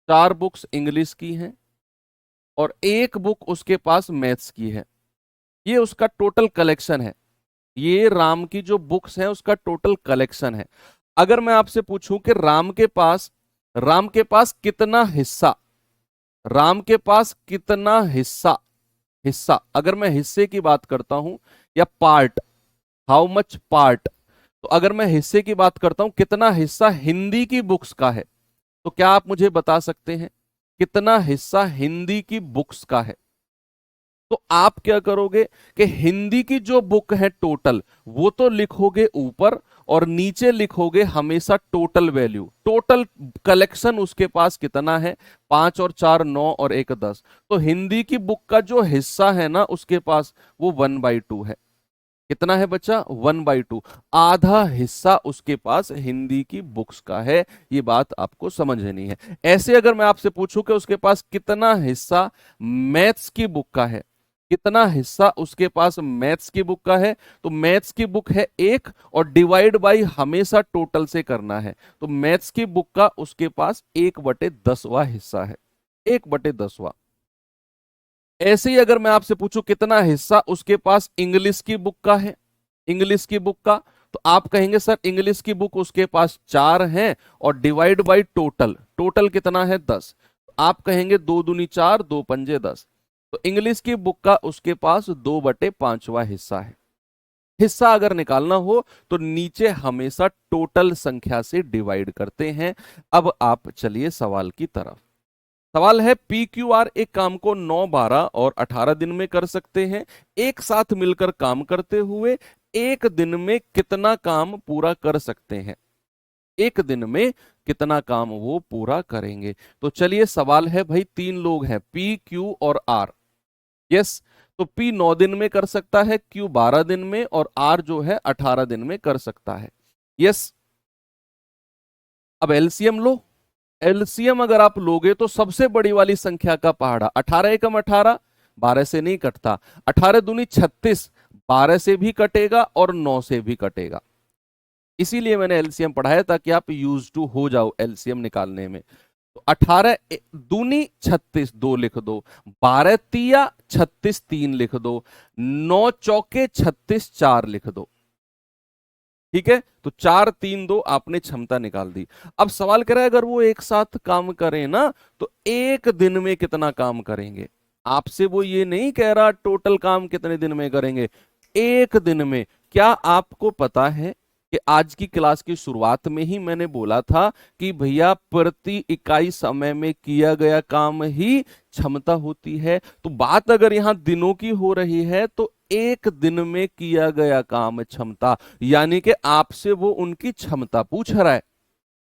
4 बुक्स इंग्लिश की हैं, और 1 बुक उसके पास मैथ्स की है। ये उसका टोटल कलेक्शन है। ये राम की जो बुक्स हैं उसका टोटल कलेक्शन है। अगर मैं आपसे पूछूं कि राम के पास कितना हिस्सा, राम के पास कितना हिस्सा, हिस्सा अगर मैं हिस्से की बात करता हूं, या पार्ट, हाउ मच पार्ट, तो अगर मैं हिस्से की बात करता हूं कितना हिस्सा हिंदी की बुक्स का है, तो क्या आप मुझे बता सकते हैं कितना हिस्सा हिंदी की बुक्स का है? तो आप क्या करोगे कि हिंदी की जो बुक है टोटल, वो तो लिखोगे ऊपर, और नीचे लिखोगे हमेशा टोटल वैल्यू, टोटल कलेक्शन उसके पास कितना है। 5 और 4 9 और 1 10। तो हिंदी की बुक का जो हिस्सा है ना उसके पास, वो 1/2 है। कितना है बच्चा? 1/2। आधा हिस्सा उसके पास हिंदी की बुक्स का है। ये बात आपको समझनी है। ऐसे अगर मैं आपसे पूछूं कि उसके पास कितना हिस्सा मैथ्स की बुक का है, कितना हिस्सा उसके पास मैथ्स की बुक का है, तो मैथ्स की बुक है 1, और डिवाइड बाई हमेशा टोटल से करना है। तो मैथ्स की बुक का उसके पास 1/10वां हिस्सा है, 1/10वां। ऐसे ही अगर मैं आपसे पूछूं कितना हिस्सा उसके पास इंग्लिश की बुक का है, इंग्लिश की बुक का, तो आप कहेंगे सर इंग्लिश की बुक उसके पास 4 है, और डिवाइड बाई टोटल, टोटल कितना है 10। आप कहेंगे 2 दूनी 4, 2 पंजे 10। तो इंग्लिश की बुक का उसके पास 2/5वां हिस्सा है। हिस्सा अगर निकालना हो तो नीचे हमेशा टोटल संख्या से डिवाइड करते हैं। अब आप चलिए सवाल की तरफ। सवाल है, पी क्यू आर एक काम को 9, 12 और 18 दिन में कर सकते हैं। एक साथ मिलकर काम करते हुए एक दिन में कितना काम पूरा कर सकते हैं? एक दिन में कितना काम वो पूरा करेंगे? तो चलिए सवाल है भाई, 3 लोग हैं, पी क्यू और आर। यस। तो पी 9 दिन में कर सकता है, क्यू 12 दिन में, और आर जो है 18 दिन में कर सकता है। यस। अब एलसीएम लो। एलसीएम अगर आप लोगे तो सबसे बड़ी वाली संख्या का पहाड़ा, 18 एकम 18, 12 से नहीं कटता। 18 दूनी 36, 12 से भी कटेगा और 9 से भी कटेगा। इसीलिए मैंने एलसीएम पढ़ाया ताकि आप यूज टू हो जाओ एलसीएम निकालने में। तो 18 दूनी 36, 2 लिख दो। 12 तिया 36, 3 लिख दो। 9 चौके 36, 4 लिख दो। ठीक है, तो 4 3 2 आपने क्षमता निकाल दी। अब सवाल कर रहा है अगर वो एक साथ काम करें ना, तो एक दिन में कितना काम करेंगे? आपसे वो ये नहीं कह रहा टोटल काम कितने दिन में करेंगे, एक दिन में। क्या आपको पता है कि आज की क्लास की शुरुआत में ही मैंने बोला था कि भैया प्रति इकाई समय में किया गया काम ही क्षमता होती है। तो बात अगर यहां दिनों की हो रही है तो एक दिन में किया गया काम क्षमता, यानी कि आपसे वो उनकी क्षमता पूछ रहा है।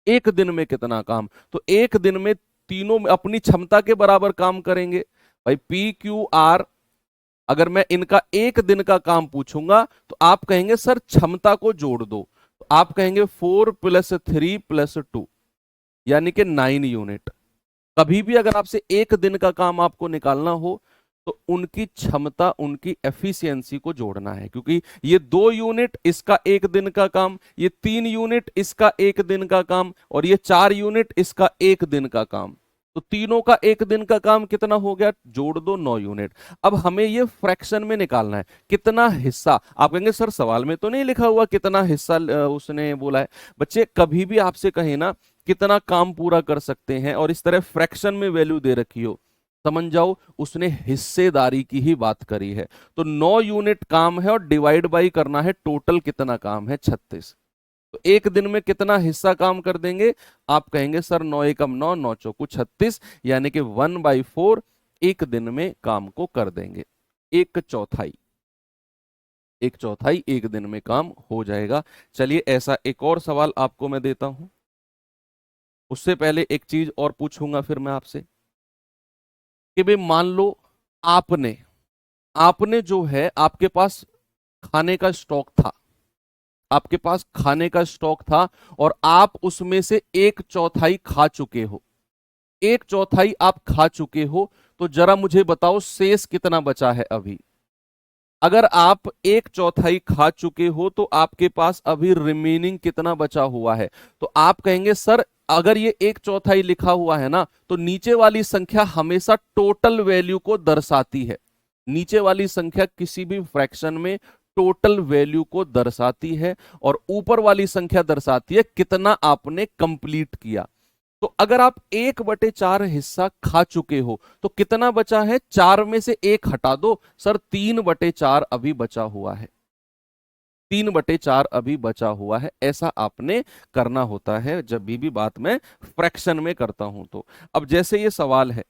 एक दिन में कितना काम, तो एक दिन में तीनों में अपनी क्षमता के बराबर काम करेंगे। भाई पी क्यू आर, अगर मैं इनका एक दिन का काम पूछूंगा तो आप कहेंगे सर क्षमता को जोड़ दो, तो आप कहेंगे 4 + 3 + 2, यानी कि 9 यूनिट। कभी भी अगर आपसे एक दिन का काम आपको निकालना हो तो उनकी क्षमता, उनकी एफिशिएंसी को जोड़ना है, क्योंकि ये 2 यूनिट इसका एक दिन का काम, ये 3 यूनिट इसका एक दिन का काम, और ये 4 यूनिट इसका एक दिन का काम। तो तीनों का एक दिन का काम कितना हो गया? जोड़ दो, 9 यूनिट। अब हमें ये फ्रैक्शन में निकालना है कितना हिस्सा। आप कहेंगे सर सवाल में तो नहीं लिखा हुआ कितना हिस्सा उसने बोला है। बच्चे कभी भी आपसे कहे ना कितना काम पूरा कर सकते हैं और इस तरह फ्रैक्शन में वैल्यू दे रखी हो, समझ जाओ उसने हिस्सेदारी की ही बात करी है। तो 9 यूनिट काम है और डिवाइड बाई करना है टोटल कितना काम है, 36। तो एक दिन में कितना हिस्सा काम कर देंगे? आप कहेंगे सर 9 एकम 9, 9 चौकू 36, यानी कि 1/4 एक दिन में काम को कर देंगे। एक चौथाई, एक चौथाई एक दिन में काम हो जाएगा। चलिए ऐसा एक और सवाल आपको मैं देता हूं। उससे पहले एक चीज और पूछूंगा फिर मैं आपसे कि भाई मान लो आपने आपने जो है आपके पास खाने का स्टॉक था, आपके पास खाने का स्टॉक था और आप उसमें से एक चौथाई खा चुके हो, एक चौथाई आप खा चुके हो, तो जरा मुझे बताओ शेष कितना बचा है अभी। अगर आप एक चौथाई खा चुके हो तो आपके पास अभी रिमेनिंग कितना बचा हुआ है। तो आप कहेंगे सर अगर ये एक चौथाई लिखा हुआ है ना तो नीचे वाली संख्या हमेशा टोटल वैल्यू को दर्शाती है। नीचे वाली संख्या किसी भी फ्रैक्शन में टोटल वैल्यू को दर्शाती है और ऊपर वाली संख्या दर्शाती है कितना आपने कंप्लीट किया। तो अगर आप 1/4 हिस्सा खा चुके हो तो कितना बचा है, 4 में से 1 हटा दो, सर 3/4 अभी बचा हुआ है, 3/4 अभी बचा हुआ है। ऐसा आपने करना होता है जब भी बात मैं फ्रैक्शन में करता हूं। तो अब जैसे ये सवाल है,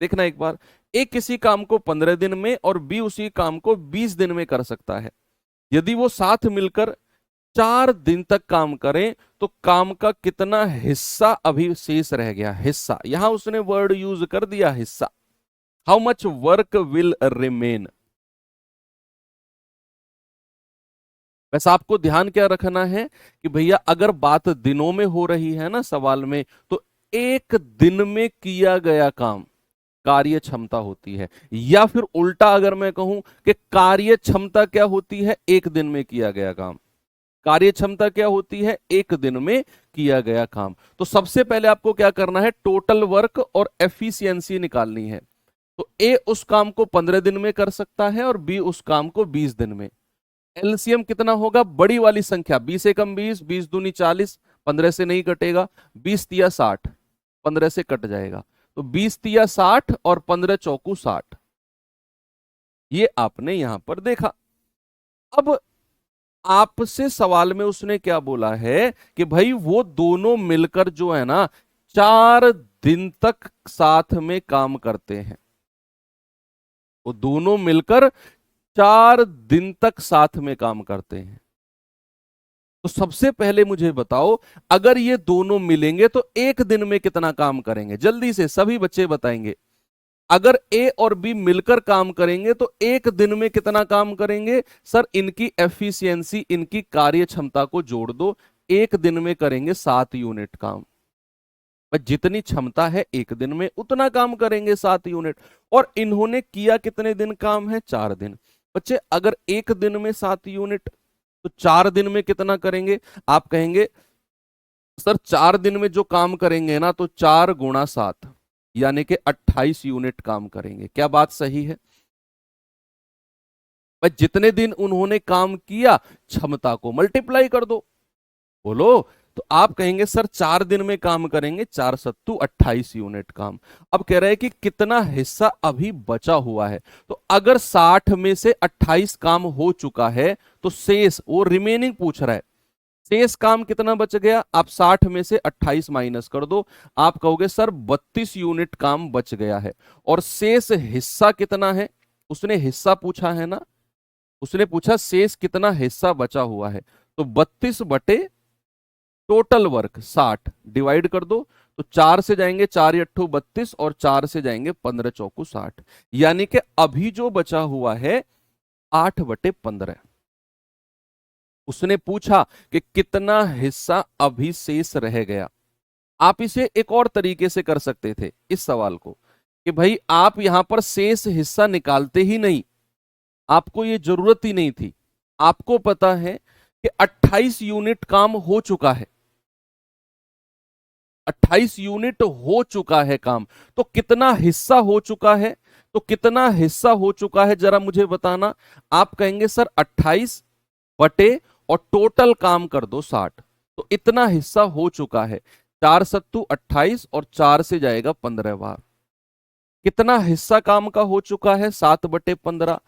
देखना एक बार, ए किसी काम को 15 दिन में और बी उसी काम को 20 दिन में कर सकता है। यदि वो साथ मिलकर 4 दिन तक काम करें तो काम का कितना हिस्सा अभी शेष रह गया। हिस्सा, यहां उसने वर्ड यूज कर दिया हिस्सा। How much work will remain. वैसे आपको ध्यान क्या रखना है कि भैया अगर बात दिनों में हो रही है ना सवाल में, तो एक दिन में किया गया काम कार्य क्षमता होती है। या फिर उल्टा अगर मैं कहूं कि कार्य क्षमता क्या होती है, एक दिन में किया गया काम। कार्य क्षमता क्या होती है, एक दिन में किया गया काम। तो सबसे पहले आपको क्या करना है, टोटल वर्क और एफिशिएंसी निकालनी है। तो ए उस काम को 15 दिन में कर सकता है और बी उस काम को 20 दिन में। एलसीएम कितना होगा, बड़ी वाली संख्या 20 एकम 20, 20 दूनी 40, 15 से नहीं कटेगा, 20 तिया 60, 15 से कट जाएगा। तो 20 तिया 60 और 15 चौकू 60, ये आपने यहां पर देखा। अब आपसे सवाल में उसने क्या बोला है कि भाई वो दोनों मिलकर जो है ना 4 दिन तक साथ में काम करते हैं। वो दोनों मिलकर 4 दिन तक साथ में काम करते हैं। तो सबसे पहले मुझे बताओ, अगर ये दोनों मिलेंगे तो एक दिन में कितना काम करेंगे, जल्दी से सभी बच्चे बताएंगे। अगर ए और बी मिलकर काम करेंगे तो एक दिन में कितना काम करेंगे। सर इनकी एफिशिएंसी, इनकी कार्य क्षमता को जोड़ दो, एक दिन में करेंगे 7 यूनिट काम। जितनी क्षमता है एक दिन में उतना काम करेंगे 7 यूनिट। और इन्होंने किया कितने दिन काम है, 4 दिन। बच्चे अगर एक दिन में 7 यूनिट तो 4 दिन में कितना करेंगे। आप कहेंगे सर 4 दिन में जो काम करेंगे ना तो 4 गुणा 7 यानी कि 28 यूनिट काम करेंगे। क्या बात सही है भाई, जितने दिन उन्होंने काम किया क्षमता को मल्टीप्लाई कर दो। बोलो, तो आप कहेंगे सर 4 दिन में काम करेंगे, 4 सत्तू 28 यूनिट काम। अब कह रहे हैं कि कितना हिस्सा अभी बचा हुआ है। तो अगर 60 में से 28 काम हो चुका है तो शेष, वो रिमेनिंग पूछ रहा है, शेष काम कितना बच गया। आप 60 में से 28 माइनस कर दो, आप कहोगे सर 32 यूनिट काम बच गया है। और शेष हिस्सा कितना है, उसने हिस्सा पूछा है ना, उसने पूछा शेष कितना हिस्सा बचा हुआ है। तो 32 बटे टोटल वर्क 60 डिवाइड कर दो, तो 4 से जाएंगे 4 अट्ठू 32 और 4 से जाएंगे 15 चौकू 60, यानी कि अभी जो बचा हुआ है 8/15। उसने पूछा कि कितना हिस्सा अभी शेष रह गया। आप इसे एक और तरीके से कर सकते थे इस सवाल को कि भाई आप यहां पर शेष हिस्सा निकालते ही नहीं, आपको ये जरूरत ही नहीं थी। आपको पता है कि 28 यूनिट काम हो चुका है, 28 यूनिट हो चुका है काम। तो कितना हिस्सा हो चुका है, तो कितना हिस्सा हो चुका है जरा मुझे बताना। आप कहेंगे सर 28 बटे और टोटल काम कर दो 60, तो इतना हिस्सा हो चुका है। 4 सत्तू 28 और 4 से जाएगा 15 बार। कितना हिस्सा काम का हो चुका है, 7/15।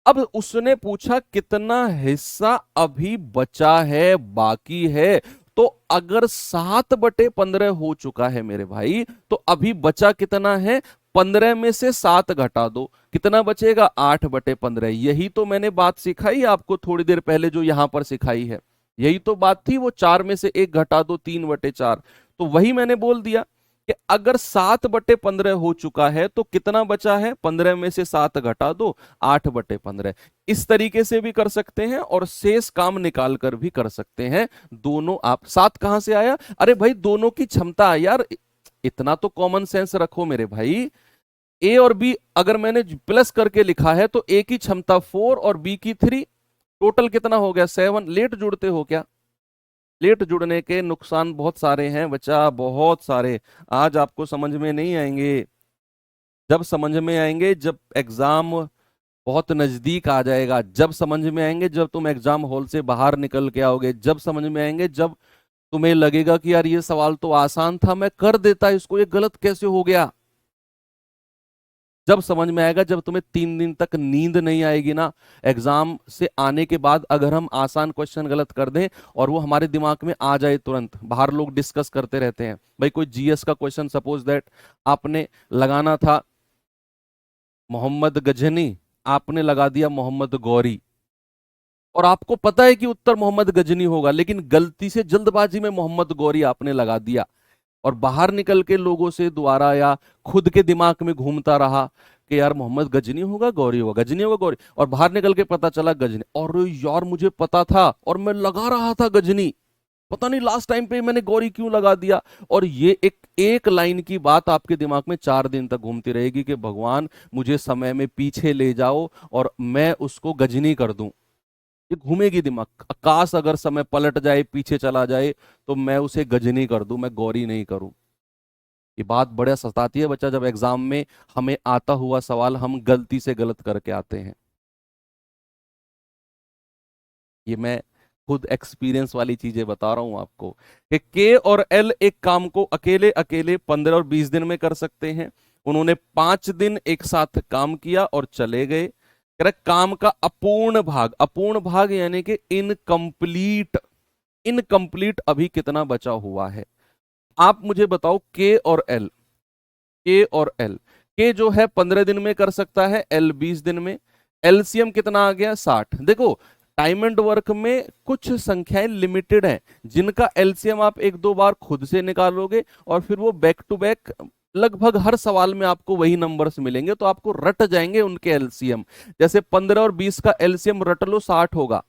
अब उसने पूछा कितना हिस्सा अभी बचा है, बाकी है। तो अगर 7/15 हो चुका है मेरे भाई, तो अभी बचा कितना है, 15 में से 7 घटा दो, कितना बचेगा 8/15। यही तो मैंने बात सिखाई आपको थोड़ी देर पहले, जो यहां पर सिखाई है यही तो बात थी। वो 4 में से 1 घटा दो, 3/4। तो वही मैंने बोल दिया कि अगर 7/15 हो चुका है तो कितना बचा है, 15 में से 7 घटा दो, 8/15। इस तरीके से भी कर सकते हैं और शेष काम निकाल कर भी कर सकते हैं। दोनों आप 7 कहां से आया, अरे भाई दोनों की क्षमता यार, इतना तो कॉमन सेंस रखो मेरे भाई। ए और बी अगर मैंने प्लस करके लिखा है तो ए की क्षमता 4 और बी की 3, टोटल कितना हो गया 7। लेट जुड़ते हो क्या, लेट जुड़ने के नुकसान बहुत सारे हैं बच्चा, बहुत सारे। आज आपको समझ में नहीं आएंगे, जब समझ में आएंगे जब एग्जाम बहुत नजदीक आ जाएगा, जब समझ में आएंगे जब तुम एग्जाम हॉल से बाहर निकल के आओगे, जब समझ में आएंगे जब तुम्हें लगेगा कि यार ये सवाल तो आसान था, मैं कर देता इसको, ये गलत कैसे हो गया। जब समझ में आएगा जब तुम्हें 3 दिन तक नींद नहीं आएगी ना एग्जाम से आने के बाद, अगर हम आसान क्वेश्चन गलत कर दें और वो हमारे दिमाग में आ जाए तुरंत। बाहर लोग डिस्कस करते रहते हैं भाई, कोई जीएस का क्वेश्चन सपोज दैट आपने लगाना था मोहम्मद गजनी, आपने लगा दिया मोहम्मद गौरी, और आपको पता है कि उत्तर मोहम्मद गजनी होगा, लेकिन गलती से जल्दबाजी में मोहम्मद गौरी आपने लगा दिया, और बाहर निकल के लोगों से दोबारा या खुद के दिमाग में घूमता रहा कि यार मोहम्मद गजनी होगा गौरी होगा, गजनी होगा गौरी, और बाहर निकल के पता चला गजनी, और यार मुझे पता था और मैं लगा रहा था गजनी, पता नहीं लास्ट टाइम पे मैंने गौरी क्यों लगा दिया। और ये एक एक लाइन की बात आपके दिमाग में 4 दिन तक घूमती रहेगी कि भगवान मुझे समय में पीछे ले जाओ और मैं उसको गजनी कर दूं। ये घूमेगी दिमाग, आकाश अगर समय पलट जाए पीछे चला जाए तो मैं उसे गजनी कर दूं, मैं गौरी नहीं करूं। ये बात बड़ा सताती है बच्चा, जब एग्जाम में हमें आता हुआ सवाल हम गलती से गलत करके आते हैं। ये मैं खुद एक्सपीरियंस वाली चीजें बता रहा हूं आपको कि के और एल एक काम को अकेले अकेले 15 और 20 दिन में कर सकते हैं। उन्होंने 5 दिन एक साथ काम किया और चले गए। कह रहा काम का अपूर्ण भाग, अपूर्ण भाग यानी कि इनकम्प्लीट, इनकम्प्लीट अभी कितना बचा हुआ है। आप मुझे बताओ के और एल, के और एल, के जो है 15 दिन में कर सकता है, एल 20 दिन में। एलसीएम कितना आ गया 60। देखो टाइम एंड वर्क में कुछ संख्याएं लिमिटेड हैं जिनका एलसीएम आप एक दो बार खुद से निकालोगे और फिर वो बैक टू बैक लगभग हर सवाल में आपको वही नंबर्स मिलेंगे, तो आपको रट जाएंगे उनके एलसीएम। जैसे 15 और 20 का एलसीएम रट लो 60 होगा,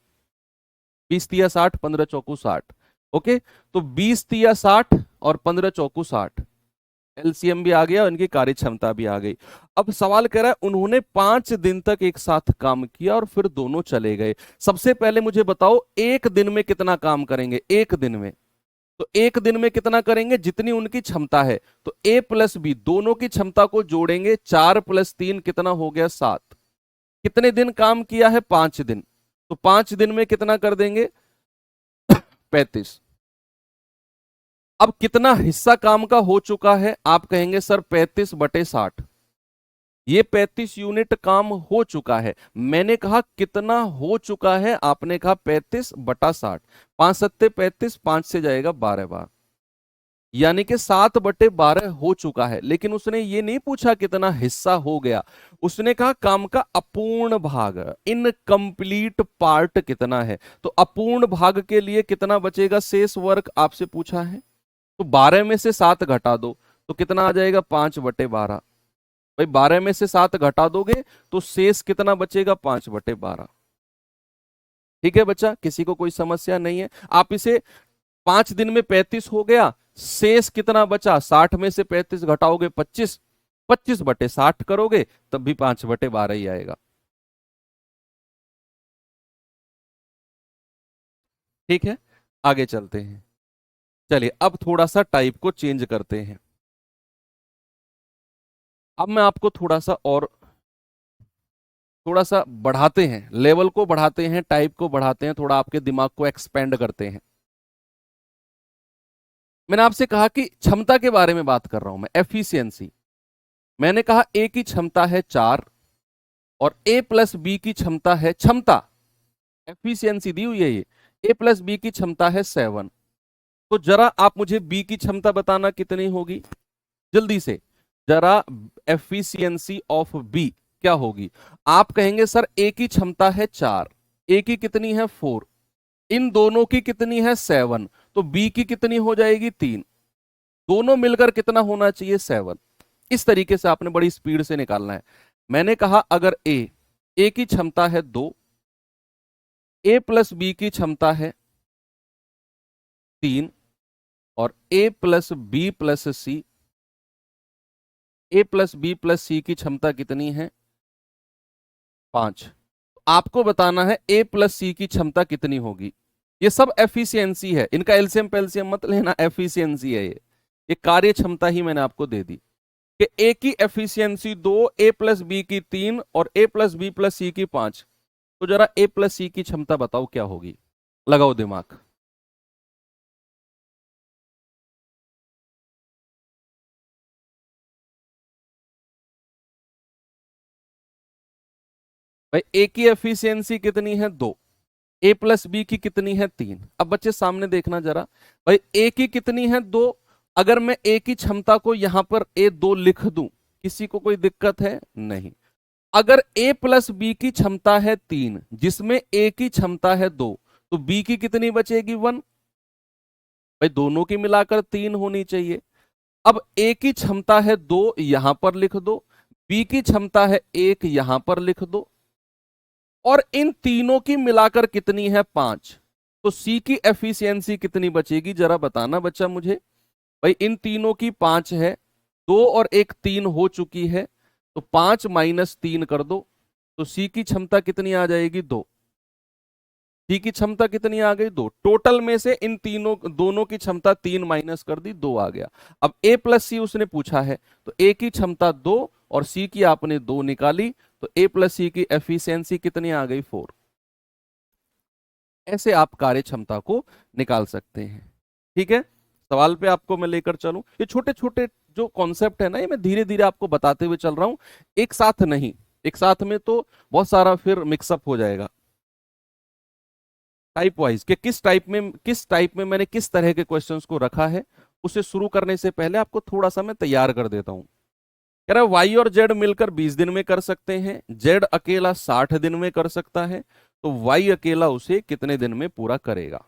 20 तिया 60, 15 चौकू 60। ओके, तो 20 तिया 60 और 15 चौकू 60, एलसीएम भी आ गया और इनकी कार्य क्षमता भी आ गई। अब सवाल कह रहा है उन्होंने 5 दिन तक एक साथ काम किया और फिर दोनों चले गए। सबसे पहले मुझे बताओ एक दिन में कितना काम करेंगे, एक दिन में, तो एक दिन में कितना करेंगे जितनी उनकी क्षमता है। तो ए प्लस बी दोनों की क्षमता को जोड़ेंगे, 4 + 3 कितना हो गया 7। कितने दिन काम किया है 5 दिन, तो 5 दिन में कितना कर देंगे 35। अब कितना हिस्सा काम का हो चुका है, आप कहेंगे सर 35/60, ये 35 यूनिट काम हो चुका है। मैंने कहा कितना हो चुका है, आपने कहा 35/60, 5 सत्ते 35, 5 से जाएगा 12 बार, यानी कि 7/12 हो चुका है। लेकिन उसने ये नहीं पूछा कितना हिस्सा हो गया, उसने कहा काम का अपूर्ण भाग, इनकम्प्लीट पार्ट कितना है। तो अपूर्ण भाग के लिए कितना बचेगा शेष वर्क आपसे पूछा है, तो 12 में से 7 घटा दो तो कितना आ जाएगा 5/12। भाई 12 में से 7 घटा दोगे तो शेष कितना बचेगा 5/12। ठीक है बच्चा, किसी को कोई समस्या नहीं है। आप इसे 5 दिन में 35 हो गया, शेष कितना बचा, 60 में से 35 घटाओगे 25, 25/60 करोगे तब भी 5/12 ही आएगा। ठीक है, आगे चलते हैं। चलिए अब थोड़ा सा टाइप को चेंज करते हैं। अब मैं आपको थोड़ा सा बढ़ाते हैं, लेवल को बढ़ाते हैं, टाइप को बढ़ाते हैं, थोड़ा आपके दिमाग को एक्सपेंड करते हैं। मैंने आपसे कहा कि क्षमता के बारे में बात कर रहा हूं मैं, एफिशिएंसी। मैंने कहा ए की क्षमता है 4 और ए प्लस बी की क्षमता है, क्षमता एफिशिएंसी दी हुई है ये, ए प्लस बी की क्षमता है 7। तो जरा आप मुझे बी की क्षमता बताना कितनी होगी, जल्दी से जरा। एफिशिएंसी ऑफ बी क्या होगी, आप कहेंगे सर ए की क्षमता है 4, ए की कितनी है 4, इन दोनों की कितनी है 7, तो बी की कितनी हो जाएगी 3। दोनों मिलकर कितना होना चाहिए 7। इस तरीके से आपने बड़ी स्पीड से निकालना है। मैंने कहा अगर ए की क्षमता है 2, ए प्लस बी की क्षमता है 3 और ए प्लस बी प्लस सी, ए प्लस बी प्लस सी की क्षमता कितनी है 5। आपको बताना है ए प्लस सी की क्षमता कितनी होगी। ये सब एफिशिएंसी है, इनका एलसीएम पेलसीएम मत लेना, एफिशिएंसी है ये कार्य क्षमता ही मैंने आपको दे दी कि ए की एफिशिएंसी 2, ए प्लस बी की 3 और ए प्लस बी प्लस सी की 5। तो जरा ए प्लस सी की क्षमता बताओ क्या होगी, लगाओ दिमाग। भाई ए की एफिशिएंसी कितनी है 2, ए प्लस बी की कितनी है 3। अब बच्चे सामने देखना जरा, भाई ए की कितनी है 2। अगर मैं ए की क्षमता को यहां पर A2 लिख दूं, किसी को कोई दिक्कत है नहीं। अगर ए प्लस बी की क्षमता है 3 जिसमें ए की क्षमता है 2, तो बी की कितनी बचेगी 1। भाई दोनों की मिलाकर 3 होनी चाहिए। अब ए की क्षमता है 2 यहां पर लिख दो, बी की क्षमता है 1 यहां पर लिख दो, और इन तीनों की मिलाकर कितनी है 5। तो सी की एफिशिएंसी कितनी बचेगी जरा बताना बच्चा मुझे। भाई इन तीनों की 5 है, 2 और 1 3 हो चुकी है, तो 5 माइनस 3 कर दो, तो सी की क्षमता कितनी आ जाएगी 2। सी की क्षमता कितनी आ गई 2। टोटल में से इन तीनों दोनों की क्षमता 3 माइनस कर दी, 2 आ गया। अब ए प्लस सी उसने पूछा है, तो ए की क्षमता 2 और सी की आपने 2 निकाली, तो ए प्लस सी की एफिशिएंसी कितनी आ गई 4। ऐसे आप कार्य क्षमता को निकाल सकते हैं। ठीक है, सवाल पे आपको मैं लेकर चलूं। ये छोटे छोटे जो कॉन्सेप्ट है ना, ये मैं धीरे धीरे आपको बताते हुए चल रहा हूं, एक साथ नहीं। एक साथ में तो बहुत सारा फिर मिक्सअप हो जाएगा। टाइप वाइज कि किस टाइप में मैंने किस तरह के क्वेश्चंस को रखा है, उसे शुरू करने से पहले आपको थोड़ा सा मैं तैयार कर देता हूं। कह रहा है वाई और जेड मिलकर 20 दिन में कर सकते हैं, जेड अकेला 60 दिन में कर सकता है, तो वाई अकेला उसे कितने दिन में पूरा करेगा,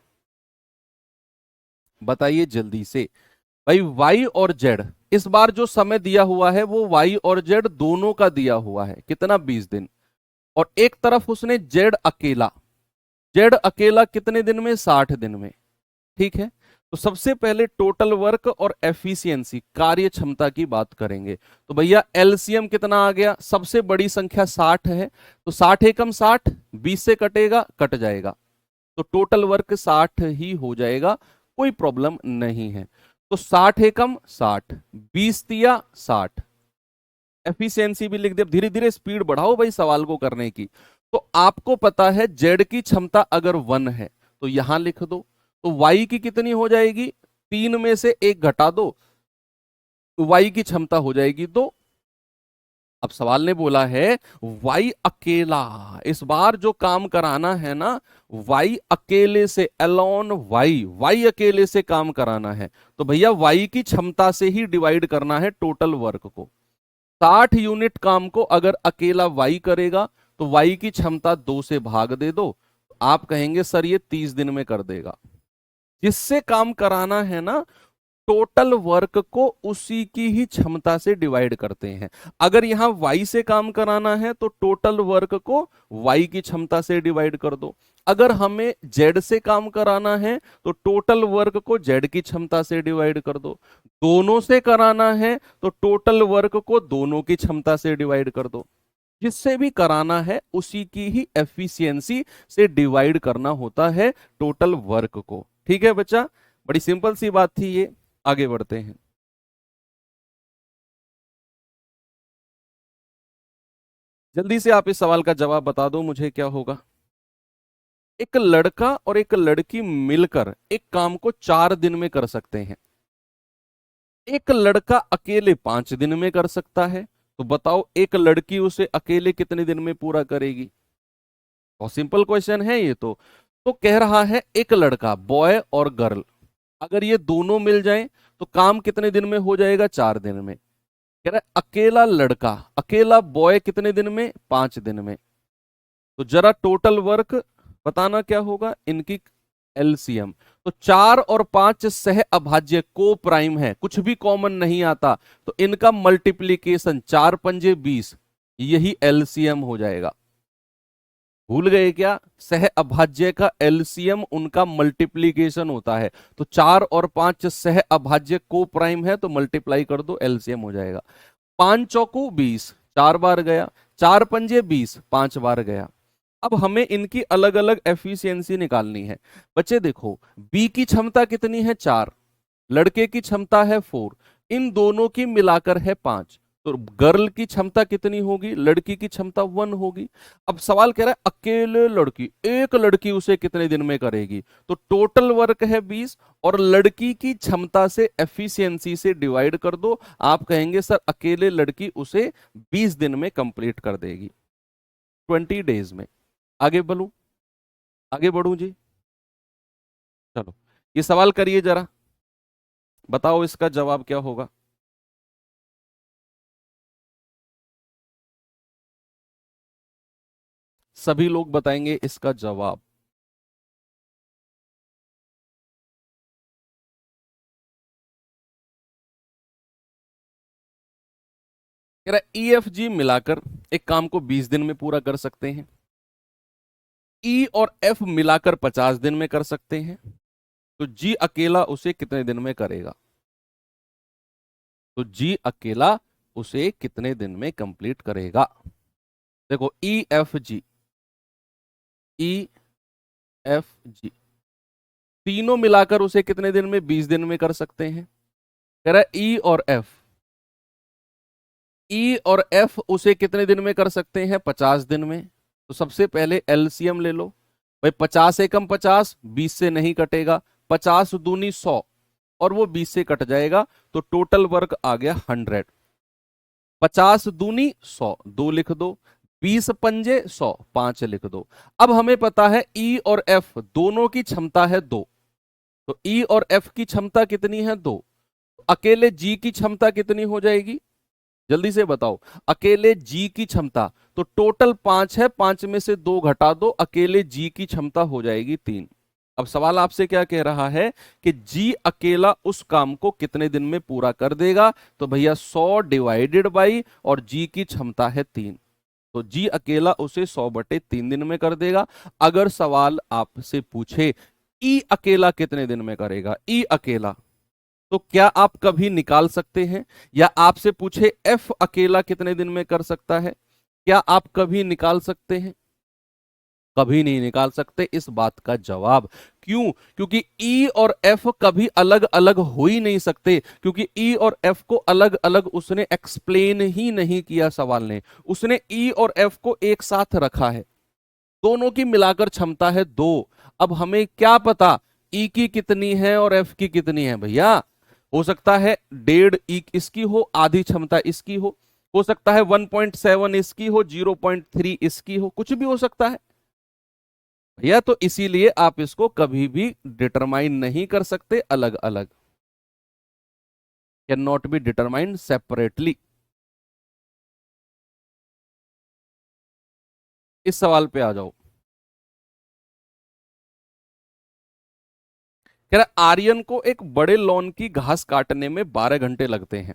बताइए जल्दी से। भाई वाई और जेड, इस बार जो समय दिया हुआ है वो वाई और जेड दोनों का दिया हुआ है, कितना 20 दिन। और एक तरफ उसने जेड अकेला, जेड अकेला कितने दिन में 60 दिन में। ठीक है, तो सबसे पहले टोटल वर्क और एफिशिएंसी कार्य क्षमता की बात करेंगे। तो भैया एलसीएम कितना आ गया, सबसे बड़ी संख्या 60 है, तो 60 एकम 60, 20 से कटेगा कट जाएगा, तो टोटल वर्क 60 ही हो जाएगा, कोई प्रॉब्लम नहीं है। तो 60 एकम 60, 20 तिया 60। एफिशिएंसी भी लिख दे। धीरे धीरे स्पीड बढ़ाओ भाई सवाल को करने की। तो आपको पता है जेड की क्षमता अगर 1 है तो यहां लिख दो, तो वाई की कितनी हो जाएगी, 3 में से 1 घटा दो, वाई की क्षमता हो जाएगी 2। अब सवाल ने बोला है वाई अकेला, इस बार जो काम कराना है ना, वाई अकेले से, अलोन वाई, वाई अकेले से काम कराना है, तो भैया वाई की क्षमता से ही डिवाइड करना है टोटल वर्क को। 60 यूनिट काम को अगर अकेला वाई करेगा तो वाई की क्षमता 2 से भाग दे दो, आप कहेंगे सर ये 30 दिन में कर देगा। जिससे काम कराना है ना, टोटल वर्क को उसी की ही क्षमता से डिवाइड करते हैं। अगर यहां y से काम कराना है तो टोटल वर्क को y की क्षमता से डिवाइड कर दो। अगर हमें z से काम कराना है तो टोटल वर्क को z की क्षमता से डिवाइड कर दो। दोनों से कराना है तो टोटल वर्क को दोनों की क्षमता से डिवाइड कर दो। जिससे भी कराना है उसी की ही एफिशिएंसी से डिवाइड करना होता है टोटल वर्क को। ठीक है बच्चा, बड़ी सिंपल सी बात थी ये। आगे बढ़ते हैं। जल्दी से आप इस सवाल का जवाब बता दो मुझे, क्या होगा। एक लड़का और एक लड़की मिलकर एक काम को 4 दिन में कर सकते हैं, एक लड़का अकेले 5 दिन में कर सकता है, तो बताओ एक लड़की उसे अकेले कितने दिन में पूरा करेगी। बहुत सिंपल क्वेश्चन है ये तो कह रहा है एक लड़का, बॉय और गर्ल, अगर ये दोनों मिल जाएं तो काम कितने दिन में हो जाएगा, 4 दिन में। कह रहा है अकेला लड़का, अकेला बॉय कितने दिन में, 5 दिन में। तो जरा टोटल वर्क बताना क्या होगा, इनकी एलसीएम। तो 4 और 5 सह अभाज्य को प्राइम है, कुछ भी कॉमन नहीं आता, तो इनका मल्टीप्लीकेशन 4 पंजे 20, यही एलसीएम हो जाएगा। भूल गए क्या? सह अभाज्य का एलसीएम उनका मल्टीप्लीकेशन होता है। तो 4 और 5 सह अभाज्य को प्राइम है, तो मल्टीप्लाई कर दो, एलसीएम हो जाएगा। 5 चौको 20, 4 बार गया, 4 पंजे 20, 5 बार गया। अब हमें इनकी अलग अलग एफिशिएंसी निकालनी है। बच्चे देखो, बी की क्षमता कितनी है? 4, लड़के की क्षमता है 4, इन दोनों की मिलाकर है 5। तो गर्ल की क्षमता कितनी होगी? लड़की की क्षमता 1 होगी। अब सवाल कह रहा है अकेले लड़की, एक लड़की उसे कितने दिन में करेगी? तो टोटल वर्क है 20 और लड़की की क्षमता से एफिशिएंसी से डिवाइड कर दो। आप कहेंगे सर अकेले लड़की उसे 20 दिन में कंप्लीट कर देगी, 20 डेज में। आगे बढ़ूं? आगे बढ़ूं जी? चलो ये सवाल करिए जरा, बताओ इसका जवाब क्या होगा। सभी लोग बताएंगे इसका जवाब। कह रहा ई एफ जी मिलाकर एक काम को 20 दिन में पूरा कर सकते हैं, ई और एफ मिलाकर 50 दिन में कर सकते हैं, तो जी अकेला उसे कितने दिन में करेगा? तो जी अकेला उसे कितने दिन में कंप्लीट करेगा? देखो E F G, E F G तीनों मिलाकर उसे कितने दिन में? 20 दिन में कर सकते हैं। कह रहा है ई और एफ, ई और एफ उसे कितने दिन में कर सकते हैं? 50 दिन में। तो सबसे पहले एलसीएम ले लो भाई, 50 एकम 50, 20 से नहीं कटेगा, 50 दूनी 100 और वो 20 से कट जाएगा, तो टोटल वर्क आ गया 100। 50 दूनी 100, 2 लिख दो, 20 पंजे 100, 5 लिख दो। अब हमें पता है ई और एफ दोनों की क्षमता है 2, तो ई और एफ की क्षमता कितनी है? 2। अकेले जी की क्षमता कितनी हो जाएगी? जल्दी से बताओ, अकेले जी की क्षमता, तो टोटल 5 है, 5 में से 2 घटा दो, अकेले जी की क्षमता हो जाएगी 3। अब सवाल आपसे क्या कह रहा है कि जी अकेला उस काम को कितने दिन में पूरा कर देगा? तो भैया 100 डिवाइडेड बाई, और जी की क्षमता है 3, तो जी अकेला उसे 100/3 दिन में कर देगा। अगर सवाल आपसे पूछे ई अकेला कितने दिन में करेगा, ई अकेला, तो क्या आप कभी निकाल सकते हैं? या आपसे पूछे एफ अकेला कितने दिन में कर सकता है, क्या आप कभी निकाल सकते हैं? कभी नहीं निकाल सकते। इस बात का जवाब क्यों? क्योंकि ई और एफ कभी अलग अलग हो ही नहीं सकते, क्योंकि ई और एफ को अलग अलग उसने एक्सप्लेन ही नहीं किया सवाल ने, उसने ई और एफ को एक साथ रखा है, दोनों की मिलाकर क्षमता है 2। अब हमें क्या पता ई की कितनी है और एफ की कितनी है? भैया हो सकता है 1.5 ई इसकी हो, आधी क्षमता इसकी हो सकता है 1.7 इसकी हो, 0.3 इसकी हो, कुछ भी हो सकता है भैया। तो इसीलिए आप इसको कभी भी डिटरमाइन नहीं कर सकते अलग अलग, can not be determined separately. इस सवाल पे आ जाओ। कह रहा आर्यन को एक बड़े लॉन की घास काटने में 12 घंटे लगते हैं,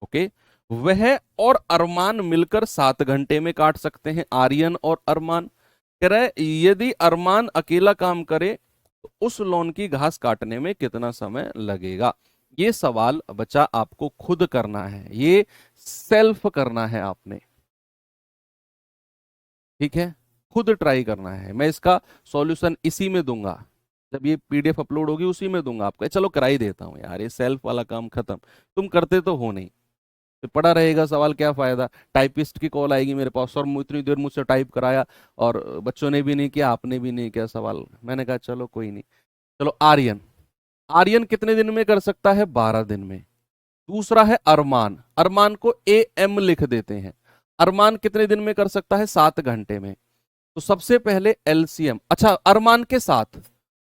ओके, वह और अरमान मिलकर 7 घंटे में काट सकते हैं। आर्यन और अरमान, कह रहा है यदि अरमान अकेला काम करे तो उस लॉन की घास काटने में कितना समय लगेगा? ये सवाल बच्चा आपको खुद करना है, ये सेल्फ करना है आपने, ठीक है, खुद ट्राई करना है। मैं इसका सॉल्यूशन इसी में दूंगा, जब ये पीडीएफ अपलोड होगी उसी में दूंगा आपको। चलो करा ही देता हूँ यार, ये सेल्फ वाला काम खत्म, तुम करते तो हो नहीं, तो पड़ा रहेगा सवाल, क्या फायदा? टाइपिस्ट की कॉल आएगी मेरे पास, और इतनी देर मुझसे टाइप कराया और बच्चों ने भी नहीं किया, आपने भी नहीं किया सवाल। मैंने कहा चलो कोई नहीं। चलो आर्यन, आर्यन कितने दिन में कर सकता है? 12 दिन में। दूसरा है अरमान, अरमान को ए एम लिख देते हैं, अरमान कितने दिन में कर सकता है? 7 घंटे में। तो सबसे पहले एलसीएम, अच्छा अरमान के साथ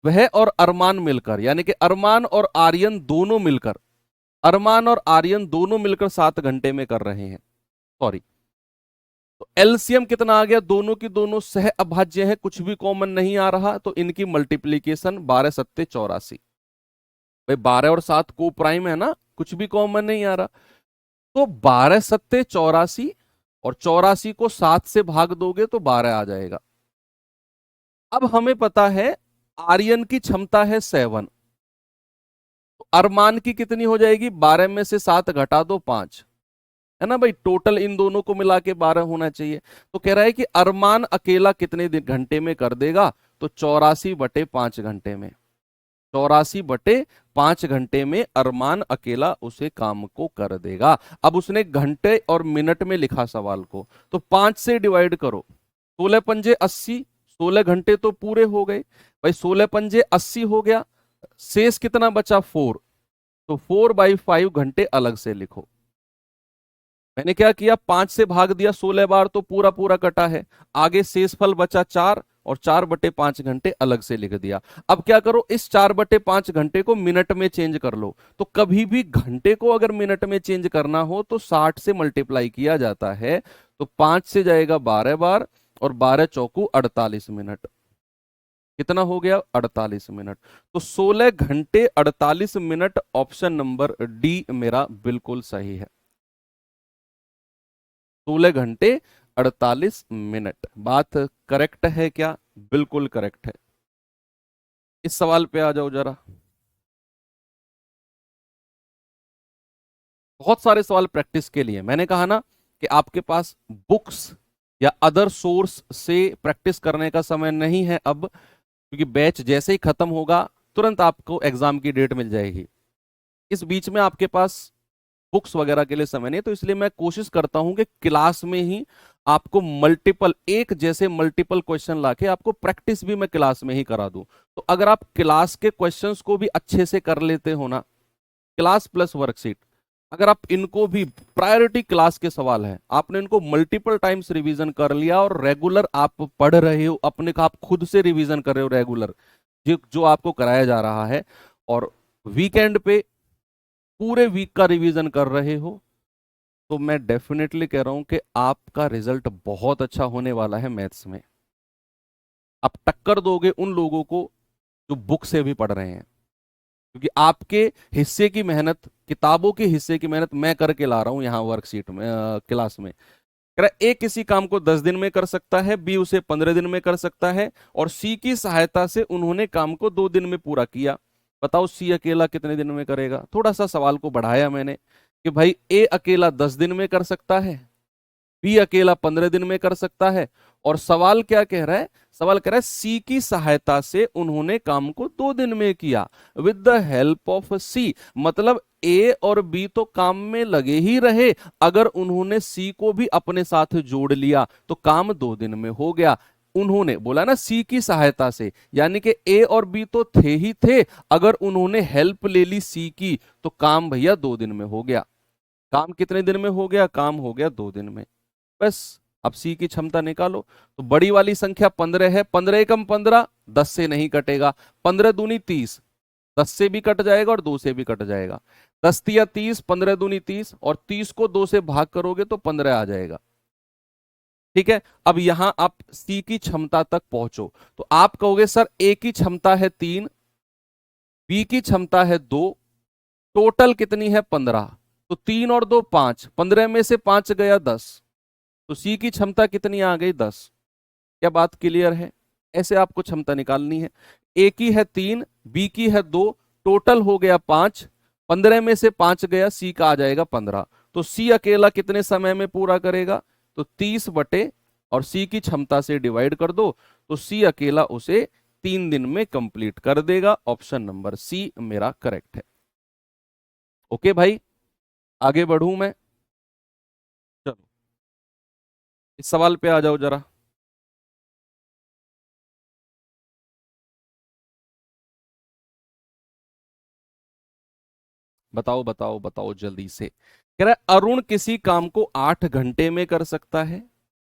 वह और अरमान मिलकर, यानी कि अरमान और आर्यन दोनों मिलकर, अरमान और आर्यन दोनों मिलकर 7 घंटे में कर रहे हैं, सॉरी तो एलसीएम कितना आ गया, दोनों की दोनों सह अभाज्य है, कुछ भी कॉमन नहीं आ रहा, तो इनकी मल्टीप्लीकेशन 12 सत्ते 84। भाई 12 और 7 को प्राइम है ना, कुछ भी कॉमन नहीं आ रहा, तो 12 सत्ते 84, और 84 को 7 से भाग दोगे तो 12 आ जाएगा। अब हमें पता है आर्यन की क्षमता है 7, तो अरमान की कितनी हो जाएगी, 12 में से 7 घटा दो 5, है ना भाई, टोटल इन दोनों को मिला के 12 होना चाहिए। तो कह रहा है कि अरमान अकेला कितने घंटे में कर देगा, तो 84/5 घंटे में, 84/5 घंटे में अरमान अकेला उसे काम को कर देगा। अब उसने घंटे और मिनट में लिखा सवाल को, तो 5 से डिवाइड करो, 16 पंजे 80, 16 घंटे तो पूरे हो गए भाई, 16 पंजे 80 हो गया, शेष कितना बचा 4, तो 4/5 घंटे अलग से लिखो। मैंने क्या किया, 5 से भाग दिया 16 बार, तो पूरा पूरा कटा है, आगे शेषफल बचा 4, और 4/5 घंटे अलग से लिख दिया। अब क्या करो, इस 4/5 घंटे को मिनट में चेंज कर लो, तो कभी भी घंटे को अगर मिनट में चेंज करना हो तो 60 से मल्टीप्लाई किया जाता है, तो 5 से जाएगा 12 बार, और 12 चौकू 48 मिनट, कितना हो गया 48 मिनट। तो 16 घंटे 48 मिनट, ऑप्शन नंबर डी मेरा बिल्कुल सही है, 16 घंटे 48 मिनट। बात करेक्ट है क्या, बिल्कुल करेक्ट है। इस सवाल पे आ जाओ जरा। बहुत सारे सवाल प्रैक्टिस के लिए, मैंने कहा ना कि आपके पास बुक्स या अदर सोर्स से प्रैक्टिस करने का समय नहीं है अब, क्योंकि बैच जैसे ही खत्म होगा तुरंत आपको एग्जाम की डेट मिल जाएगी। इस बीच में आपके पास बुक्स वगैरह के लिए समय नहीं, तो इसलिए मैं कोशिश करता हूं कि क्लास में ही आपको मल्टीपल, एक जैसे मल्टीपल क्वेश्चन लाके आपको प्रैक्टिस भी मैं क्लास में ही करा दूं। तो अगर आप क्लास के क्वेश्चंस को भी अच्छे से कर लेते हो ना, क्लास प्लस वर्कशीट, अगर आप इनको भी, प्रायोरिटी क्लास के सवाल है, आपने इनको मल्टीपल टाइम्स रिवीजन कर लिया और रेगुलर आप पढ़ रहे हो, अपने का आप खुद से रिवीजन कर रहे हो रेगुलर, जो जो आपको कराया जा रहा है, और वीकेंड पे पूरे वीक का रिवीजन कर रहे हो, तो मैं डेफिनेटली कह रहा हूं कि आपका रिजल्ट बहुत अच्छा होने वाला है मैथ्स में। आप टक्कर दोगे उन लोगों को जो बुक से भी पढ़ रहे हैं, क्योंकि आपके हिस्से की मेहनत, किताबों के हिस्से की मेहनत मैं करके ला रहा हूं यहाँ वर्कशीट में, क्लास में। कह रहा है, ए किसी काम को 10 दिन में कर सकता है, बी उसे 15 दिन में कर सकता है, और सी की सहायता से उन्होंने काम को 2 दिन में पूरा किया। बताओ सी अकेला कितने दिन में करेगा। थोड़ा सा सवाल को बढ़ाया मैंने कि भाई ए अकेला 10 दिन में कर सकता है, बी अकेला 15 दिन में कर सकता है, और सवाल क्या कह रहा है, सवाल कह रहा है सी की सहायता से उन्होंने काम को 2 दिन में किया, विद द हेल्प ऑफ सी। मतलब ए और बी तो काम में लगे ही रहे, अगर उन्होंने सी को भी अपने साथ जोड़ लिया तो काम 2 दिन में हो गया। उन्होंने बोला ना सी की सहायता से, यानी कि ए और बी तो थे ही थे, अगर उन्होंने हेल्प ले ली सी की तो काम भैया 2 दिन में हो गया। काम कितने दिन में हो गया, काम हो गया 2 दिन में। बस अब सी की क्षमता निकालो, तो बड़ी वाली संख्या 15 है, 15 एकम 15, 10 से नहीं कटेगा, 15 दूनी 30, 10 से भी कट जाएगा और 2 से भी कट जाएगा, 10 तिया 30, 15 दूनी 30, और 30 को 2 से भाग करोगे तो 15 आ जाएगा। ठीक है, अब यहां आप सी की क्षमता तक पहुंचो, तो आप कहोगे सर ए की क्षमता है 3, बी की क्षमता है 2, टोटल कितनी है 15, तो 3 और 2 5, 15 में से 5 गया 10, तो सी की क्षमता कितनी आ गई 10। क्या बात क्लियर है। ऐसे आपको क्षमता निकालनी है, ए की है 3, बी की है 2, टोटल हो गया 5, 15 में से 5 गया, सी का आ जाएगा 15, तो सी अकेला कितने समय में पूरा करेगा, तो 30 बटे, और सी की क्षमता से डिवाइड कर दो, तो सी अकेला उसे 3 दिन में कंप्लीट कर देगा। ऑप्शन नंबर सी मेरा करेक्ट है। ओके भाई, आगे बढ़ूं मैं, चलो इस सवाल पे आ जाओ जरा। बताओ बताओ बताओ जल्दी से। कह रहा है अरुण किसी काम को 8 घंटे में कर सकता है,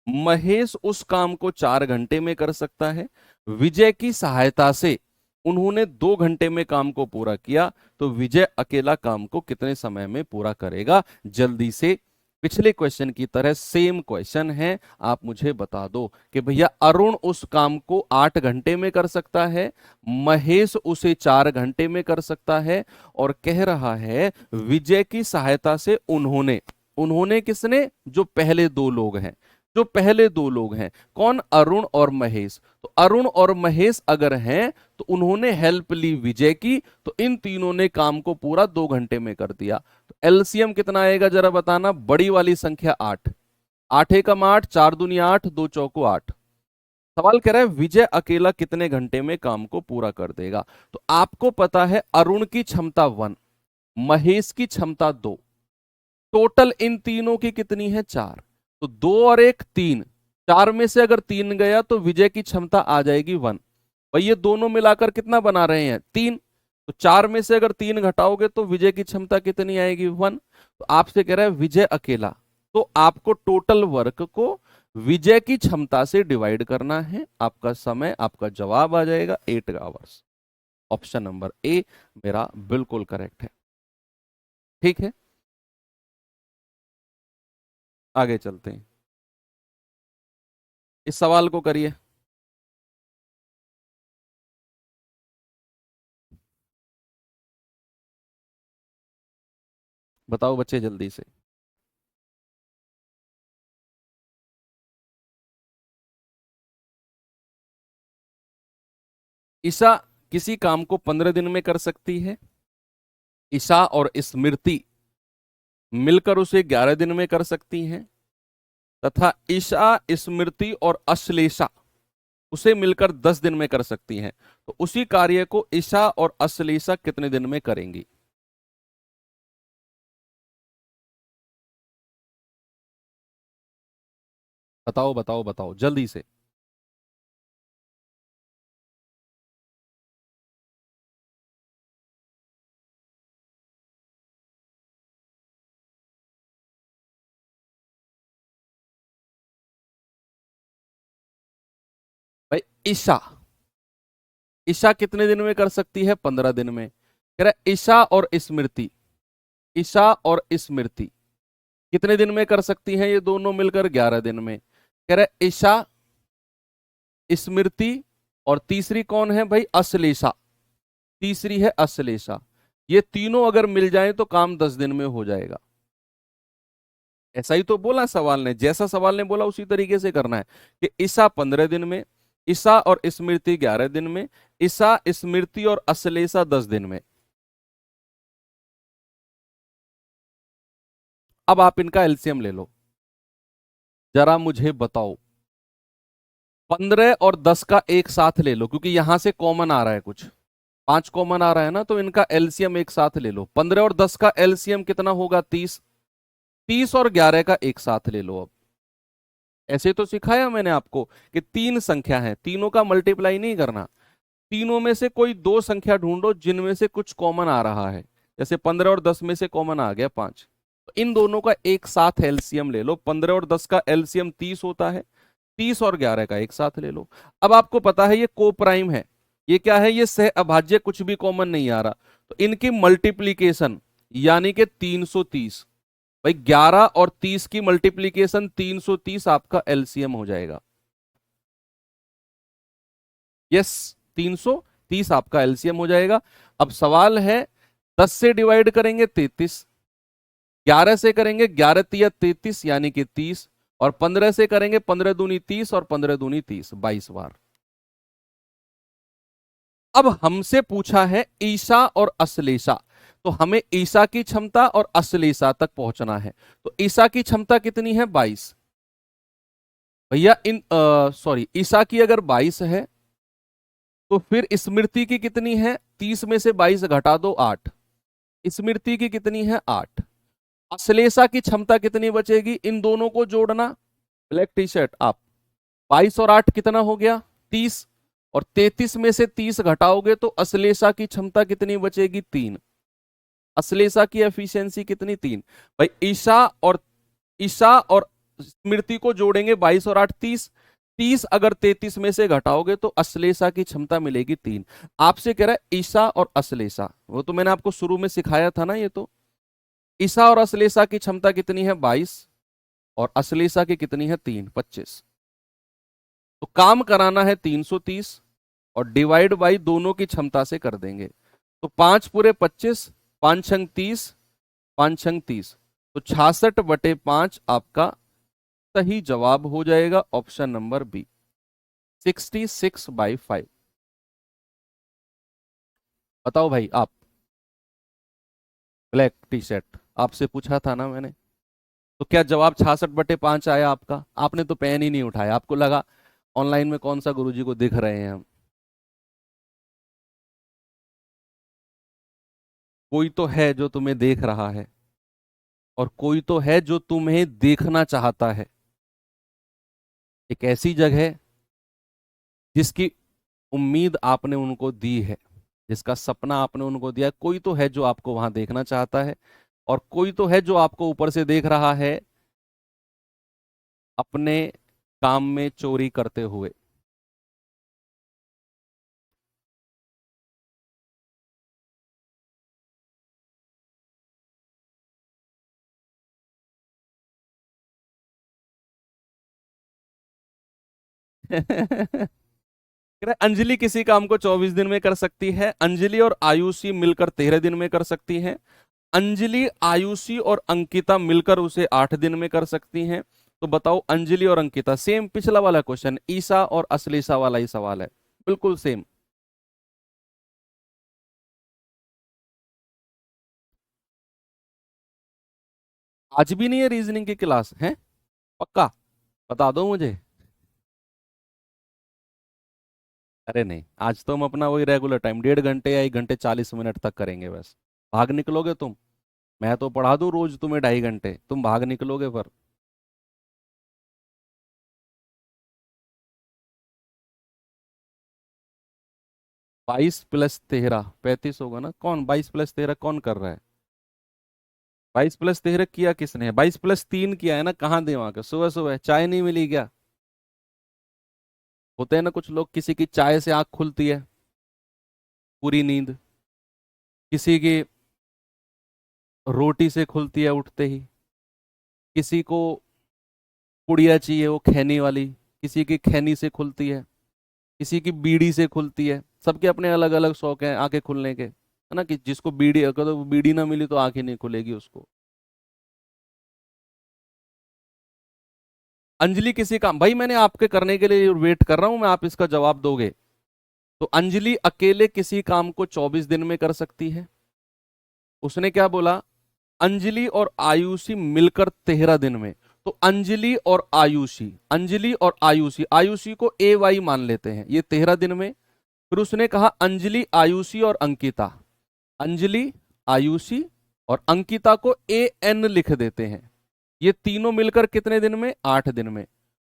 महेश उस काम को 4 घंटे में कर सकता है, विजय की सहायता से उन्होंने 2 घंटे में काम को पूरा किया, तो विजय अकेला काम को कितने समय में पूरा करेगा। जल्दी से पिछले क्वेश्चन की तरह सेम क्वेश्चन है, आप मुझे बता दो कि भैया अरुण उस काम को 8 घंटे में कर सकता है, महेश उसे 4 घंटे में कर सकता है, और कह रहा है विजय की सहायता से उन्होंने, उन्होंने किसने, जो पहले दो लोग हैं, जो पहले दो लोग हैं कौन, अरुण और महेश। तो अरुण और महेश अगर हैं तो उन्होंने हेल्प ली विजय की, तो इन तीनों ने काम को पूरा 2 घंटे में कर दिया। तो एलसीएम कितना आएगा जरा बताना, बड़ी वाली संख्या 8, 8 एकम 8, 4 दूनी 8, 2 चौको 8। सवाल कह रहा है विजय अकेला कितने घंटे में काम को पूरा कर देगा। तो आपको पता है अरुण की क्षमता 1, महेश की क्षमता 2, टोटल इन तीनों की कितनी है 4। तो 2 और 1 3, 4 में से अगर 3 गया तो विजय की क्षमता आ जाएगी 1। भाई ये दोनों मिलाकर कितना बना रहे हैं 3, तो 4 में से अगर 3 घटाओगे तो विजय की क्षमता कितनी आएगी 1। तो आपसे कह रहा है विजय अकेला, तो आपको टोटल वर्क को विजय की क्षमता से डिवाइड करना है, आपका समय, आपका जवाब आ जाएगा 8 आवर्स। ऑप्शन नंबर ए मेरा बिल्कुल करेक्ट है। ठीक है, आगे चलते हैं, इस सवाल को करिए। बताओ बच्चे जल्दी से। ईशा किसी काम को 15 दिन में कर सकती है, ईशा और स्मृति मिलकर उसे 11 दिन में कर सकती हैं, तथा ईशा, स्मृति और अश्लेषा उसे मिलकर 10 दिन में कर सकती हैं। तो उसी कार्य को ईशा और अश्लेषा कितने दिन में करेंगी। बताओ बताओ बताओ जल्दी से। भाई ईशा, ईशा कितने दिन में कर सकती है 15 दिन में। कह रहा है ईशा और स्मृति, ईशा और स्मृति कितने दिन में कर सकती हैं, ये दोनों मिलकर 11 दिन में। कह रहा है ईशा, स्मृति और तीसरी कौन है भाई, अश्लेषा, तीसरी है अश्लेषा, ये तीनों अगर मिल जाएं तो काम 10 दिन में हो जाएगा। ऐसा ही तो बोला सवाल ने, जैसा सवाल ने बोला उसी तरीके से करना है कि ईसा 15 दिन में, ईसा और स्मृति 11 दिन में, ईसा, स्मृति और अश्लेषा 10 दिन में। अब आप इनका एलसीएम ले लो, जरा मुझे बताओ। 15 और 10 का एक साथ ले लो, क्योंकि यहां से कॉमन आ रहा है कुछ, 5 कॉमन आ रहा है ना, तो इनका एलसीएम एक साथ ले लो। 15 और 10 का एलसीएम कितना होगा 30, 30 और 11 का एक साथ ले लो। अब ऐसे तो सिखाया मैंने आपको कि तीन संख्या है, तीनों का मल्टीप्लाई नहीं करना, तीनों में से कोई दो संख्या ढूंढो जिनमें से कुछ कॉमन आ रहा है। जैसे 15 और 10 में से कॉमन आ गया 5, तो इन दोनों का एक साथ एलसीएम ले लो। 15 और 10 का एलसीएम 30 होता है, 30 और 11 का एक साथ ले लो। अब आपको पता है ये को प्राइम है, ये क्या है, ये सह अभाज्य, कुछ भी कॉमन नहीं आ रहा, तो इनकी मल्टीप्लीकेशन यानी कि 330। भाई 11 और 30 की मल्टीप्लीकेशन 330 आपका एलसीएम हो जाएगा। यस, 330 आपका एलसीएम हो जाएगा। अब सवाल है 10 से डिवाइड करेंगे 33, 11 से करेंगे 11 तिया 33 यानी कि 30, और 15 से करेंगे 15 दूनी 30 और 15 दूनी 30, 22 बार। अब हमसे पूछा है ईशा और अश्लेषा, तो हमें ईशा की क्षमता और अश्लेषा तक पहुंचना है। तो ईशा की क्षमता कितनी है 22। भैया इन सॉरी, ईशा की अगर 22 है तो फिर स्मृति की कितनी है, 30 में से 22 घटा दो 8, स्मृति की कितनी है 8। अश्लेषा की क्षमता कितनी बचेगी, इन दोनों को जोड़ना, ब्लैक टी शर्ट आप, 22 और 8 कितना हो गया 30, और 33 में से 30 घटाओगे तो अश्लेषा की क्षमता कितनी बचेगी 3। अश्लेषा की एफिशिएंसी कितनी 3। भाई ईशा और स्मृति को जोड़ेंगे 22 और 8 30, 30 अगर 33 में से घटाओगे तो अश्लेषा की क्षमता मिलेगी 3। आपसे कह रहा है ईशा और अश्लेषा, वो तो मैंने आपको शुरू में सिखाया था ना, ये तो ईसा और अश्लेषा की क्षमता कितनी है 22, और अश्लेषा की कितनी है 3, 25। तो काम कराना है 330, और डिवाइड बाई दोनों की क्षमता से कर देंगे। तो 5×25, 5×6 = 30, 5×6 = 30, तो 66/5 आपका सही जवाब हो जाएगा, ऑप्शन नंबर बी, 66/5। बताओ भाई आप। ब्लैक टी शर्ट, आपसे पूछा था ना मैंने। तो क्या जवाब 66/5 आया आपका? आपने तो पेन ही नहीं उठाया, आपको लगा ऑनलाइन में कौन सा गुरुजी को दिख रहे हैं हम। कोई तो है जो तुम्हें देख रहा है, और कोई तो है जो तुम्हें देखना चाहता है। एक ऐसी जगह जिसकी उम्मीद आपने उनको दी है, जिसका सपना आपने उनको दिया है। कोई तो है जो आपको वहां देखना चाहता है, और कोई तो है जो आपको ऊपर से देख रहा है अपने काम में चोरी करते हुए। कह रहा है, अंजलि किसी काम को 24 दिन में कर सकती है, अंजलि और आयुषी मिलकर 13 दिन में कर सकती हैं, अंजलि, आयुषी और अंकिता मिलकर उसे 8 दिन में कर सकती हैं। तो बताओ अंजलि और अंकिता, सेम पिछला वाला क्वेश्चन, ईसा और अश्लेषा वाला ही सवाल है, बिल्कुल सेम। आज भी नहीं है रीजनिंग की क्लास है? पक्का? बता दो मुझे। अरे नहीं, आज तो हम अपना वही रेगुलर टाइम 1.5 घंटे या 1 घंटे 40 मिनट तक करेंगे बस। भाग निकलोगे तुम? मैं तो पढ़ा दूं रोज तुम्हें 2.5 घंटे, तुम भाग निकलोगे पर। 22 + 13 35 होगा ना? कौन 22 + 13 कौन कर रहा है? 22 + 13 किया किसने है? 22 + 3 किया है ना? कहाँ दिमाग है, सुबह सुबह चाय नहीं मिली क्या? होते हैं ना कुछ लोग, किसी की चाय से आंख खुलती है, पूरी नींद। किसी की रोटी से खुलती है उठते ही। किसी को पुड़िया चाहिए, वो खैनी वाली, किसी की खैनी से खुलती है। किसी की बीड़ी से खुलती है। सबके अपने अलग अलग शौक हैं आंखें खुलने के, है ना? कि जिसको बीड़ी, अगर तो बीड़ी ना मिली तो आंखें नहीं खुलेगी उसको। अंजलि किसी काम, भाई मैंने आपके करने के लिए वेट कर रहा हूं मैं, आप इसका जवाब दोगे। तो अंजलि अकेले किसी काम को 24 दिन में कर सकती है। उसने क्या बोला? अंजलि और आयुषी मिलकर 13 दिन में। तो अंजलि और आयुषी, अंजलि और आयुषी, आयुषी को ए वाई मान लेते हैं, ये 13 दिन में। फिर उसने कहा अंजलि, आयुषी और अंकिता, अंजलि, आयुषी और अंकिता को ए एन लिख देते हैं। ये तीनों मिलकर कितने दिन में? 8 दिन में।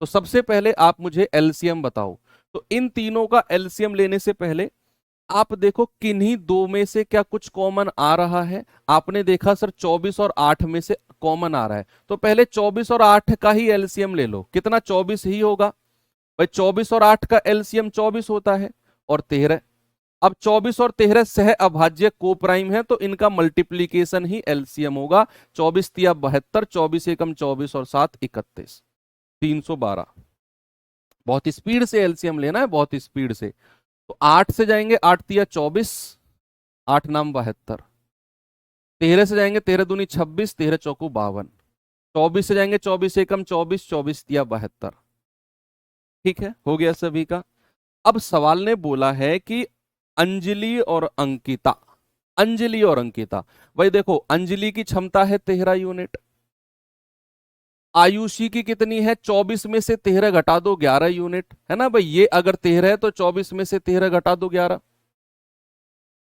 तो सबसे पहले आप मुझे एलसीएम बताओ। तो इन तीनों का एलसीएम लेने से पहले आप देखो किन्हीं दो में से क्या कुछ कॉमन आ रहा है। आपने देखा सर 24 और 8 में से कॉमन आ रहा है, तो पहले 24 और 8 का ही एलसीएम ले लो। कितना? 24 ही होगा भाई। 24 और 8 का एलसीएम 24 होता है, और 13। अब 24 और 13 सह अभाज्य को प्राइम है, तो इनका मल्टीप्लीकेशन ही एलसीएम होगा। 24×3 = 72, 24 × 1 = 24 और 7 = 31, 312। बहुत स्पीड से एलसीएम लेना है, बहुत स्पीड से। तो 8 से जाएंगे, 8×3 = 24, 8×9 = 72। 13 से जाएंगे, 13×2 = 26, 13×4 = 52। 24 से जाएंगे, 24×1 = 24, 24×3 = 72। ठीक है, हो गया सभी का। अब सवाल ने बोला है कि अंजलि और अंकिता, अंजलि और अंकिता। भाई देखो, अंजलि की क्षमता है 13 यूनिट, आयुषी की कितनी है? 24 में से 13 घटा दो, 11 यूनिट, है ना भाई? ये अगर 13 है तो 24 में से 13 घटा दो, 11,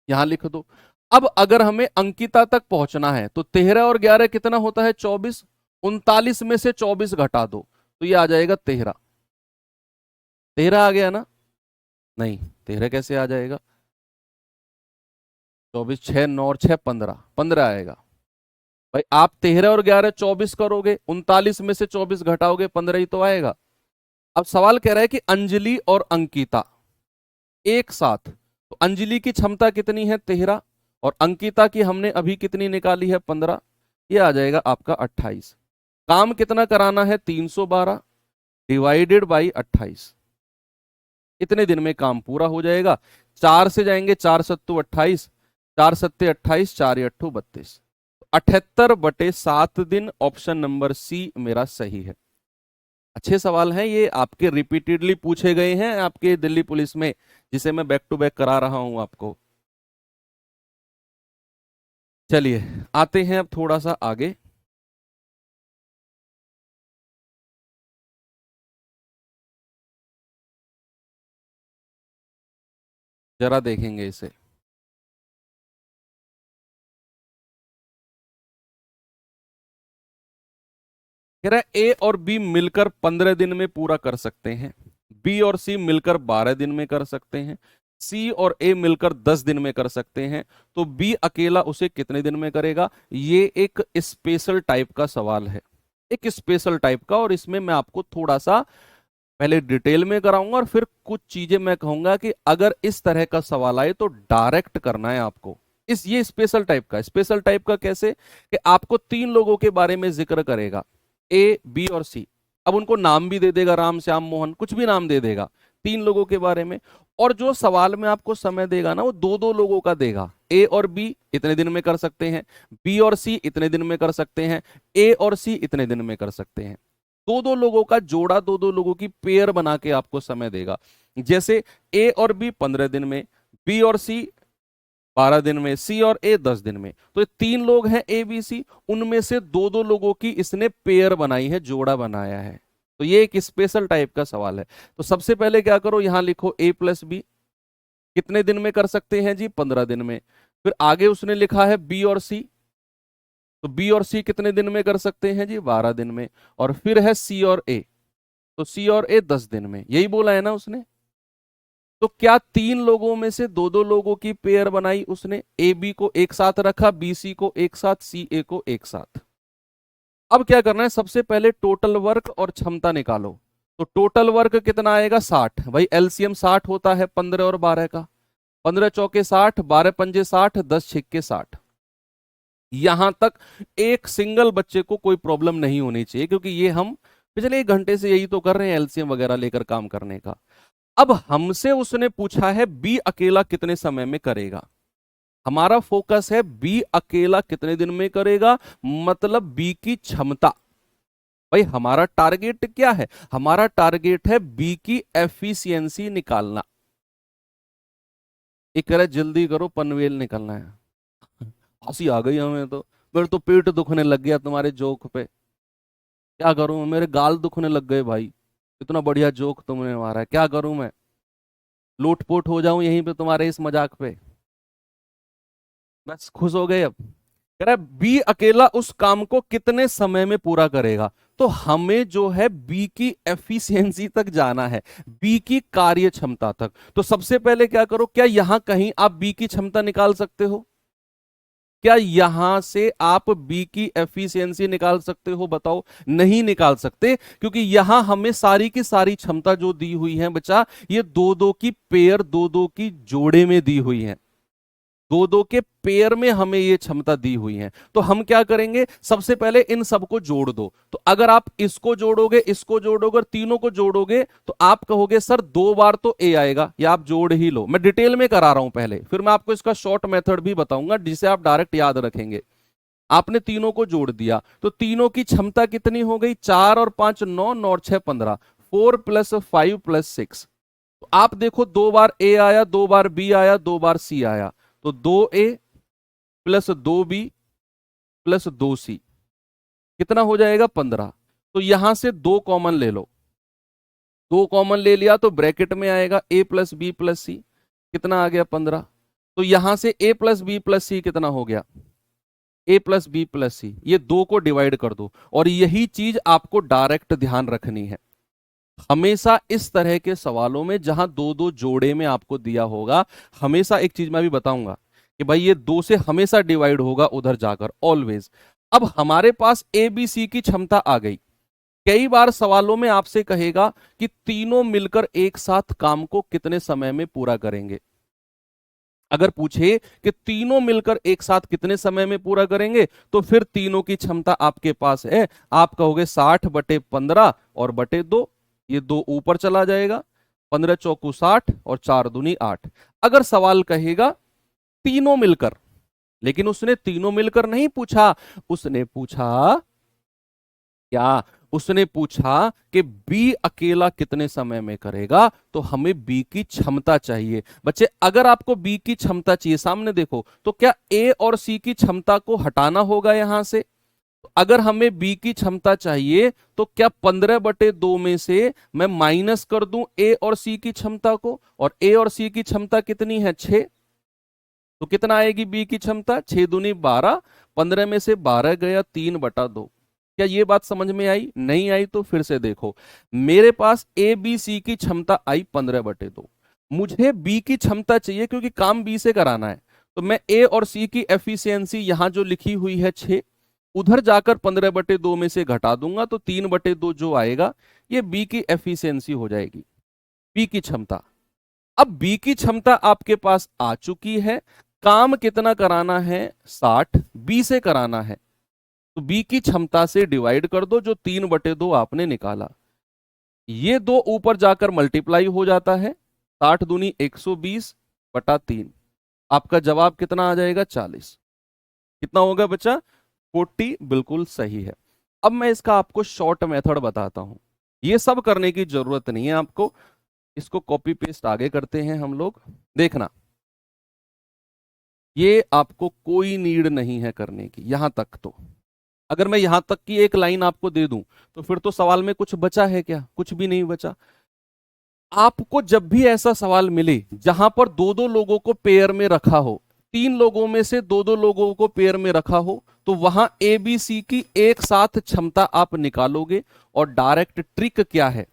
यहां लिख दो। अब अगर हमें अंकिता तक पहुंचना है तो 13 और 11 कितना होता है? 24। 39 में से 24 घटा दो, तो ये आ जाएगा 13। 13 आ गया ना? नहीं, 13 कैसे आ जाएगा? 24, 6, 9 और 6 15, 15 आएगा। भाई आप 13 और 11 24 करोगे, 39 में से 24 घटाओगे, 15 ही तो आएगा। अब सवाल कह रहा है कि अंजलि और अंकिता एक साथ, तो अंजलि की क्षमता कितनी है? 13, और अंकिता की हमने अभी कितनी निकाली है? 15। ये आ जाएगा आपका 28। काम कितना कराना है, 312 डिवाइडेड बाई 28, इतने दिन में काम पूरा हो जाएगा। 4 से जाएंगे, 4 सत्तू 28, 4 सत्ते 28, 4 अट्ठू 32, 78/7 दिन ऑप्शन नंबर सी मेरा सही है। अच्छे सवाल हैं ये, आपके रिपीटेडली पूछे गए हैं आपके दिल्ली पुलिस में, जिसे मैं बैक टू बैक करा रहा हूं आपको। चलिए आते हैं अब थोड़ा सा आगे। जरा देखेंगे इसे। कह रहा है ए और बी मिलकर 15 दिन में पूरा कर सकते हैं, बी और सी मिलकर 12 दिन में कर सकते हैं, सी और ए मिलकर 10 दिन में कर सकते हैं, तो बी अकेला उसे कितने दिन में करेगा। ये एक स्पेशल टाइप का सवाल है, एक स्पेशल टाइप का, और इसमें मैं आपको थोड़ा सा पहले डिटेल में कराऊंगा और फिर कुछ चीजें मैं कहूंगा कि अगर इस तरह का सवाल आए तो डायरेक्ट करना है आपको। इस ये स्पेशल टाइप का, स्पेशल टाइप का कैसे कि आपको 3 लोगों के बारे में जिक्र करेगा, ए बी और सी। अब उनको नाम भी दे देगा, राम श्याम मोहन, कुछ भी नाम दे देगा 3 लोगों के बारे में। और जो सवाल में आपको समय देगा ना, वो 2-2 लोगों का देगा। ए और बी इतने दिन में कर सकते हैं, बी और सी इतने दिन में कर सकते हैं, ए और सी इतने दिन में कर सकते हैं। 2-2 लोगों का जोड़ा, 2-2 लोगों की पेयर बना के आपको समय देगा। जैसे ए और बी 15 दिन में, बी और सी 12 दिन में, सी और ए 10 दिन में। तो ये 3 लोग हैं ए बी सी, उनमें से 2-2 लोगों की इसने पेयर बनाई है, जोड़ा बनाया है। तो ये एक स्पेशल टाइप का सवाल है। तो सबसे पहले क्या करो, यहां लिखो ए प्लस बी कितने दिन में कर सकते हैं जी, 15 दिन में। फिर आगे उसने लिखा है बी और सी, तो बी और सी कितने दिन में कर सकते हैं जी, 12 दिन में। और फिर है सी और ए, तो सी और ए 10 दिन में, यही बोला है ना उसने। तो क्या 3 लोगों में से 2-2 लोगों की पेयर बनाई उसने, ए बी को एक साथ रखा, बी सी को एक साथ, सी ए को एक साथ। अब क्या करना है, सबसे पहले टोटल वर्क और क्षमता निकालो। तो टोटल वर्क कितना आएगा, 60। भाई एलसीएम 60 होता है 15 और 12 का, 15 चौके 60, 12 पंजे 60, 10 छिक्के 60। यहां तक एक सिंगल बच्चे को कोई प्रॉब्लम नहीं होनी चाहिए, क्योंकि ये हम पिछले 1 घंटे से यही तो कर रहे हैं, एलसीएम वगैरह लेकर काम करने का। अब हमसे उसने पूछा है बी अकेला कितने समय में करेगा। हमारा फोकस है बी अकेला कितने दिन में करेगा, मतलब बी की क्षमता। भाई हमारा टारगेट क्या है, हमारा टारगेट है बी की एफिशिएंसी निकालना। एक कह रहा है जल्दी करो पनवेल निकलना है। हंसी आ गई हमें तो, मेरे तो पेट दुखने लग गया तुम्हारे जोक पे। क्या करूं, मेरे गाल दुखने लग गए भाई, इतना बढ़िया जोक तुमने मारा है, क्या करूं मैं, लोटपोट हो जाऊं यहीं पे तुम्हारे इस मजाक पे। बस खुश हो गए अब। कह रहा है बी अकेला उस काम को कितने समय में पूरा करेगा। तो हमें जो है बी की एफिशिएंसी तक जाना है, बी की कार्य क्षमता तक। तो सबसे पहले क्या करो, क्या यहां कहीं आप बी की क्षमता निकाल सकते हो, क्या यहां से आप बी की एफिशिएंसी निकाल सकते हो, बताओ। नहीं निकाल सकते, क्योंकि यहां हमें सारी की सारी क्षमता जो दी हुई है बच्चा, ये 2-2 की पेयर, 2-2 की जोड़े में दी हुई है, 2-2 के पेयर में हमें ये क्षमता दी हुई है। तो हम क्या करेंगे, सबसे पहले इन सबको जोड़ दो। तो अगर आप इसको जोड़ोगे, इसको जोड़ोगे और तीनों को जोड़ोगे, तो आप कहोगे सर 2 बार तो ए आएगा, या आप जोड़ ही लो। मैं डिटेल में करा रहा हूं पहले, फिर मैं आपको इसका शॉर्ट मेथड भी बताऊंगा जिसे आप डायरेक्ट याद रखेंगे। आपने तीनों को जोड़ दिया, तो तीनों की क्षमता कितनी हो गई, 4 और 5 9, 9 और 6 15, 4 + 5 + 6। तो आप देखो 2 बार ए आया, 2 बार बी आया, 2 बार सी आया, तो 2A + 2B + 2C कितना हो जाएगा, 15। तो यहां से 2 कॉमन ले लो, 2 कॉमन ले लिया तो ब्रैकेट में आएगा A + B + C, कितना आ गया, 15। तो यहां से A + B + C कितना हो गया, A + B + C, ये 2 को डिवाइड कर दो। और यही चीज आपको डायरेक्ट ध्यान रखनी है हमेशा इस तरह के सवालों में, जहां 2-2 जोड़े में आपको दिया होगा। हमेशा एक चीज मैं भी बताऊंगा कि भाई ये 2 से हमेशा डिवाइड होगा उधर जाकर, ऑलवेज। अब हमारे पास ए बी सी की क्षमता आ गई। कई बार सवालों में आपसे कहेगा कि तीनों मिलकर एक साथ काम को कितने समय में पूरा करेंगे। अगर पूछे कि तीनों मिलकर एक साथ कितने समय में पूरा करेंगे, तो फिर तीनों की क्षमता आपके पास है, आप कहोगे 60/15 और बटे 2, ये 2 ऊपर चला जाएगा, 15 चौकू 60 और 4 दूनी 8। अगर सवाल कहेगा तीनों मिलकर, लेकिन उसने तीनों मिलकर नहीं पूछा, उसने पूछा क्या, उसने पूछा कि बी अकेला कितने समय में करेगा, तो हमें बी की क्षमता चाहिए। बच्चे अगर आपको बी की क्षमता चाहिए, सामने देखो, तो क्या ए और सी की क्षमता को हटाना होगा यहां से? तो अगर हमें बी की क्षमता चाहिए, तो क्या 15/2 में से मैं माइनस कर दूं ए और सी की क्षमता को, और ए और सी की क्षमता कितनी है 6, तो कितना आएगी बी की क्षमता, 6 दूनी 12, 15 में से 12 गया 3/2। क्या ये बात समझ में आई? नहीं आई तो फिर से देखो, मेरे पास ए बी सी की क्षमता आई 15/2, मुझे बी की क्षमता चाहिए क्योंकि काम बी से कराना है, तो मैं ए और सी की एफिशिएंसी यहां जो लिखी हुई है 6, उधर जाकर 15/2 में से घटा दूंगा तो 3/2 जो आएगा ये बी की एफिशिएंसी हो जाएगी, बी की क्षमता। अब बी की क्षमता आपके पास आ चुकी है, काम कितना कराना है 60, बी से कराना है, तो बी की क्षमता से डिवाइड कर दो, जो 3/2 आपने निकाला, ये 2 ऊपर जाकर मल्टीप्लाई हो जाता है, 60 दूनी 120/3, आपका जवाब कितना आ जाएगा 40। कितना होगा बच्चा? 40, बिल्कुल सही है। अब मैं इसका आपको शॉर्ट मेथड बताता हूं, ये सब करने की जरूरत नहीं है आपको, इसको कॉपी पेस्ट आगे करते हैं हम लोग, देखना ये आपको कोई नीड नहीं है करने की यहां तक। तो अगर मैं यहां तक की एक लाइन आपको दे दूं, तो फिर तो सवाल में कुछ बचा है क्या? कुछ भी नहीं बचा। आपको जब भी ऐसा सवाल मिले जहां पर दो दो लोगों को पेयर में रखा हो, 3 लोगों में से दो दो लोगों को पेयर में रखा हो, तो वहां ए बी सी की एक साथ क्षमता आप निकालोगे। और डायरेक्ट ट्रिक क्या है,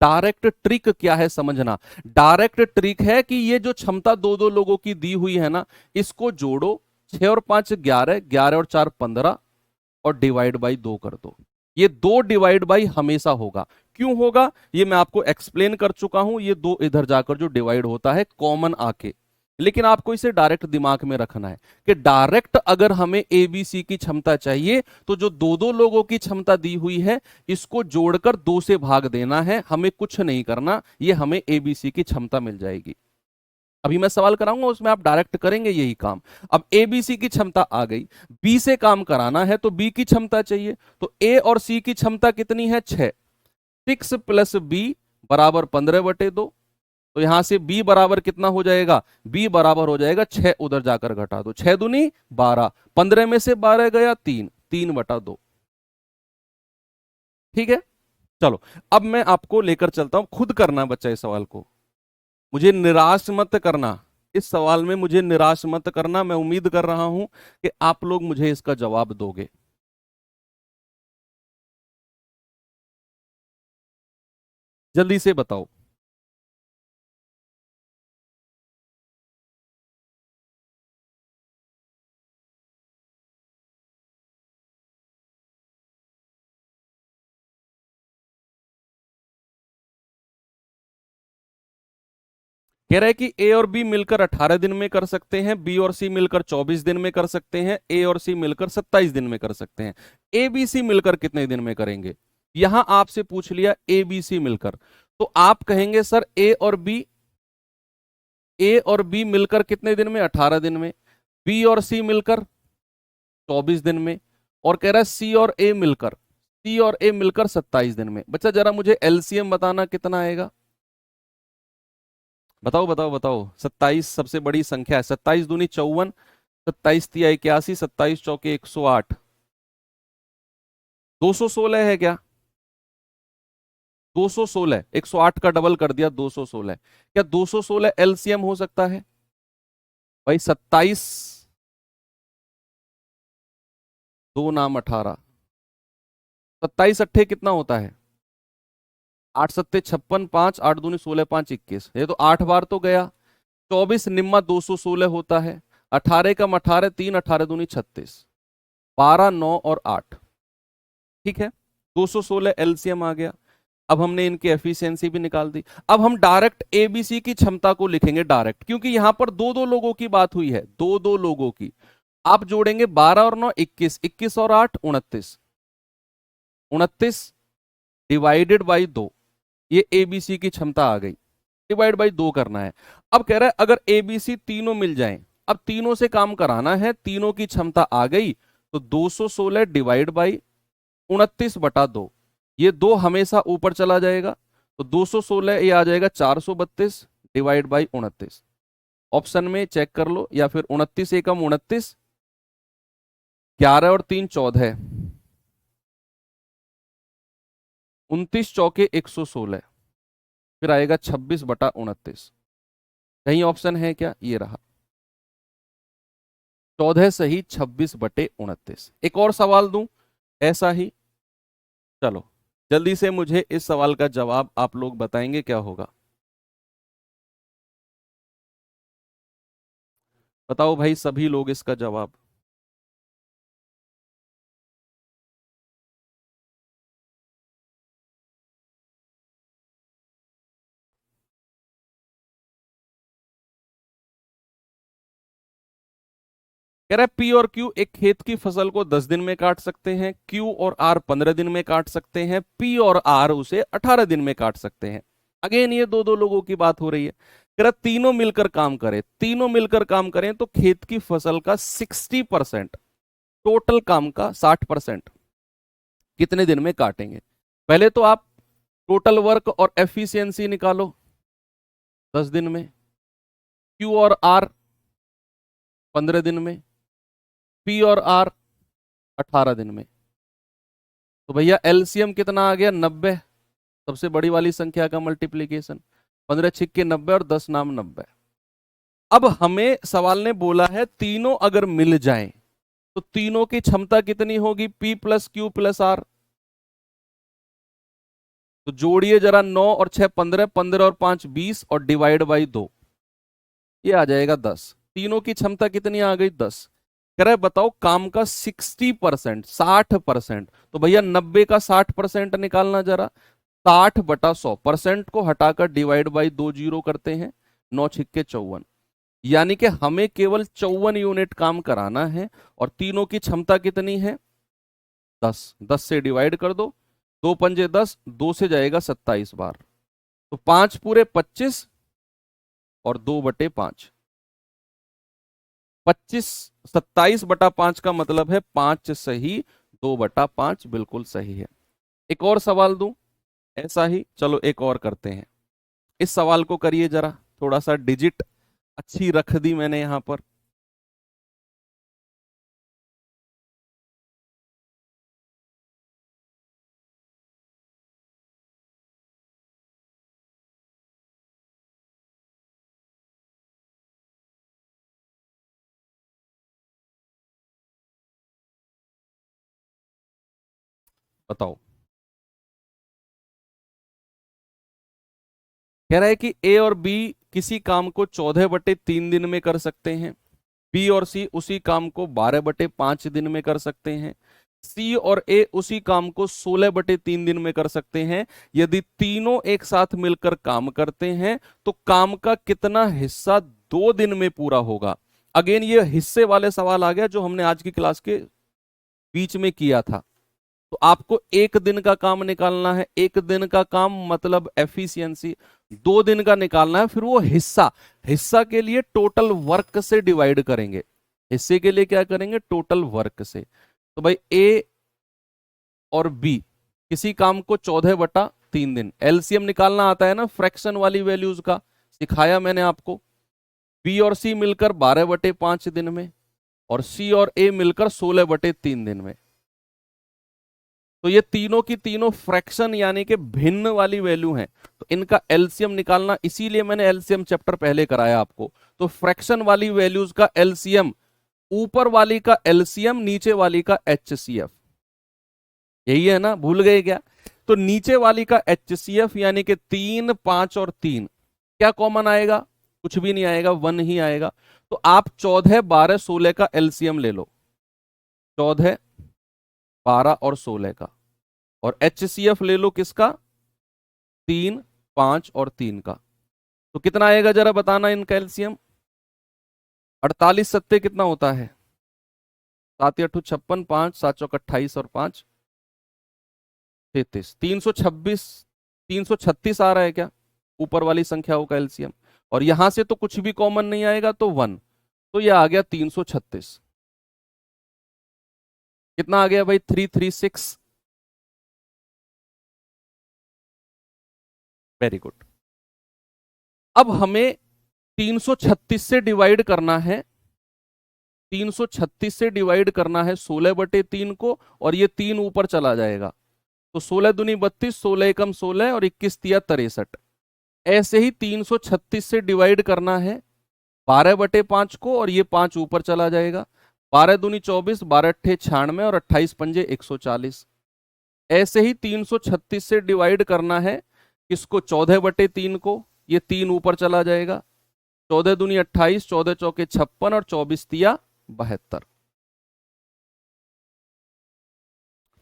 डायरेक्ट ट्रिक क्या है समझना, डायरेक्ट ट्रिक है कि ये जो क्षमता दो दो लोगों की दी हुई है ना, इसको जोड़ो, 6 और 5 11, 11 और 4 15, और डिवाइड बाई 2 कर दो। ये 2 डिवाइड बाई हमेशा होगा। क्यों होगा ये मैं आपको एक्सप्लेन कर चुका हूं, ये 2 इधर जाकर जो डिवाइड होता है कॉमन आके, लेकिन आपको इसे डायरेक्ट दिमाग में रखना है कि डायरेक्ट अगर हमें एबीसी की क्षमता चाहिए, तो जो दो दो लोगों की क्षमता दी हुई है इसको जोड़कर 2 से भाग देना है, हमें कुछ नहीं करना, ये हमें एबीसी की क्षमता मिल जाएगी। अभी मैं सवाल कराऊंगा उसमें आप डायरेक्ट करेंगे यही काम। अब ए बी सी की क्षमता आ गई, बी से काम कराना है तो बी की क्षमता चाहिए, तो ए और सी की क्षमता कितनी है 6, 6 प्लस बी बराबर 15/2, तो यहां से बी बराबर कितना हो जाएगा, बी बराबर हो जाएगा 6, उधर जाकर घटा दो, 6 दूनी 12, 15 में से 12 गया 3, 3/2। ठीक है, चलो अब मैं आपको लेकर चलता हूं, खुद करना बच्चा इस सवाल को, मुझे निराश मत करना, इस सवाल में मुझे निराश मत करना, मैं उम्मीद कर रहा हूं कि आप लोग मुझे इसका जवाब दोगे। जल्दी से बताओ। कह रहा है कि ए और बी मिलकर 18 दिन में कर सकते हैं, बी और सी मिलकर 24 दिन में कर सकते हैं, ए और सी मिलकर 27 दिन में कर सकते हैं। ए बी सी मिलकर कितने दिन में करेंगे? यहां आपसे पूछ लिया ए बी सी मिलकर, तो आप कहेंगे सर ए और बी मिलकर कितने दिन में, 18 दिन में, बी और सी मिलकर 24 दिन में, और कह रहा है सी और ए मिलकर 27 दिन में। बच्चा जरा मुझे एलसीएम बताना कितना आएगा, बताओ बताओ बताओ। 27 सबसे बड़ी संख्या है, 27 दूनी 54, 27 तिया 81, 27 चौके 108, 216 है क्या? 216, 108 का डबल कर दिया 216, क्या 216 एलसीएम हो सकता है? भाई 27, 2 नाम 18, 27 अट्ठे कितना होता है, 8 सत्ते 56, 5 8 दूनी 16, 5 21, ये तो 8 बार तो गया। 24 निम्मा 216 होता है, 18 कम 18 3, 18 दूनी 36, 12 9 और 8, ठीक है, 216 एलसीएम आ गया। अब हमने इनकी एफिशिएंसी भी निकाल दी। अब हम डायरेक्ट एबीसी की क्षमता को लिखेंगे डायरेक्ट, क्योंकि यहां पर दो दो लोगों की बात हुई है, दो दो लोगों की। आप जोड़ेंगे 12 और 9 21, 21 और 8 29, 29 डिवाइडेड बाई 2, ये एबीसी की क्षमता आ गई। डिवाइड बाई 2 करना है। अब कह रहा है अगर एबीसी तीनों मिल जाएं, अब तीनों से काम कराना है, तीनों की क्षमता आ गई, तो 216 डिवाइड बाई 29/2, ये 2 हमेशा ऊपर चला जाएगा, तो 216 ये आ जाएगा 432 डिवाइड बाई 29। ऑप्शन में चेक कर लो, या फिर 29 एकम 29, 11 और 3 14, 29 चौके 116, फिर आएगा 26/29। कहीं ऑप्शन है क्या? ये रहा 14 सही, 26/29। एक और सवाल दूं ऐसा ही? चलो जल्दी से मुझे इस सवाल का जवाब आप लोग बताएंगे क्या होगा। बताओ भाई सभी लोग इसका जवाब। कह रहा है पी और क्यू एक खेत की फसल को 10 दिन में काट सकते हैं, क्यू और आर 15 दिन में काट सकते हैं, पी और आर उसे 18 दिन में काट सकते हैं। अगेन ये दो दो लोगों की बात हो रही है। कह रहा तीनों मिलकर काम करें, तीनों मिलकर काम करें तो खेत की फसल का 60%, टोटल काम का 60% कितने दिन में काटेंगे? पहले तो आप टोटल वर्क और एफिशिएंसी निकालो 10 दिन में, क्यू और आर 15 दिन में, पी और आर 18 दिन में। तो भैया एलसीएम कितना आ गया? 90, सबसे बड़ी वाली संख्या का मल्टीप्लीकेशन, 15 छिक्के 90 और 10 नाम 90। अब हमें सवाल ने बोला है तीनों अगर मिल जाएं तो तीनों की क्षमता कितनी होगी? P plus Q plus R. तो जोड़िए जरा, 9 और 6 15, 15 और 5 20 और डिवाइड बाई 2, ये आ जाएगा 10। तीनों की क्षमता कितनी आ गई? 10। कह रहा है बताओ काम का 60%, 60%, तो भैया 90 का 60% निकालना जरा। 60/100, को हटाकर डिवाइड बाई 2 जीरो करते हैं, 9 छिक्के 54, यानी कि हमें केवल 54 यूनिट काम कराना है और तीनों की क्षमता कितनी है? 10। 10 से डिवाइड कर दो, 2 पंजे 10, 2 से जाएगा 27 बार, तो 5 पूरे 25 और 2/5, 25, 27/5 का मतलब है 5 सही, 2/5 बिल्कुल सही है। एक और सवाल दूं ऐसा ही? चलो एक और करते हैं। इस सवाल को करिए जरा, थोड़ा सा डिजिट अच्छी रख दी मैंने यहां पर। बताओ। कह रहा है कि ए और बी किसी काम को 14/3 दिन में कर सकते हैं, बी और सी उसी काम को 12/5 दिन में कर सकते हैं, सी और ए उसी काम को 16/3 दिन में कर सकते हैं। यदि तीनों एक साथ मिलकर काम करते हैं तो काम का कितना हिस्सा 2 दिन में पूरा होगा? अगेन ये हिस्से वाले सवाल आ गया जो हमने आज की क्लास के बीच में किया था। तो आपको 1 दिन का काम निकालना है, 1 दिन का काम मतलब एफिशिएंसी, 2 दिन का निकालना है, फिर वो हिस्सा, हिस्सा के लिए टोटल वर्क से डिवाइड करेंगे। हिस्से के लिए क्या करेंगे? टोटल वर्क से। तो भाई ए और बी किसी काम को 14/3 दिन, एलसीएम निकालना आता है ना फ्रैक्शन वाली वैल्यूज का, सिखाया मैंने आपको। बी और सी मिलकर 12/5 दिन में, और सी और ए मिलकर 16/3 दिन में। तो ये तीनों की तीनों फ्रैक्शन यानी कि भिन्न वाली वैल्यू हैं, तो इनका एलसीएम निकालना, इसीलिए मैंने एलसीएम चैप्टर पहले कराया आपको। तो फ्रैक्शन वाली वैल्यूज का एलसीएम, ऊपर वाली का एलसीएम नीचे वाली का एचसीएफ, यही है ना? भूल गए क्या? तो नीचे वाली का एचसीएफ यानी कि 3 5 और 3, क्या कॉमन आएगा? कुछ भी नहीं आएगा, 1 ही आएगा। तो आप 14 12 16 का एलसीएम ले लो, 14 12 और 16 का, और एचसीएफ ले लो किसका? 3, 5 और 3 का। तो कितना आएगा जरा बताना इन कैल्शियम। 48 सत्ते कितना होता है? 7 8 56, 5 7 चौक 28 और 5 33, 326, 336 आ रहा है क्या ऊपर वाली संख्या हो कैल्शियम? और यहां से तो कुछ भी कॉमन नहीं आएगा तो 1, तो यह आ गया 336। कितना आ गया भाई? 336। Very good. अब हमें 336 से डिवाइड करना है, 336 से डिवाइड करना है 16/3 को, और ये 3 ऊपर चला जाएगा। तो 16 दूनी 32, 16 एकम 16 और 21 तिया 63। ऐसे ही 336 से डिवाइड करना है 12/5 को, और ये 5 ऊपर चला जाएगा। 12 दूनी 24, 12 अट्ठे 96 और 28 पंजे 140। ऐसे ही 336 से डिवाइड करना है इसको 14/3 को, ये 3 ऊपर चला जाएगा। 14 दूनी 28, 14 चौके 56 और 24 तिया 72।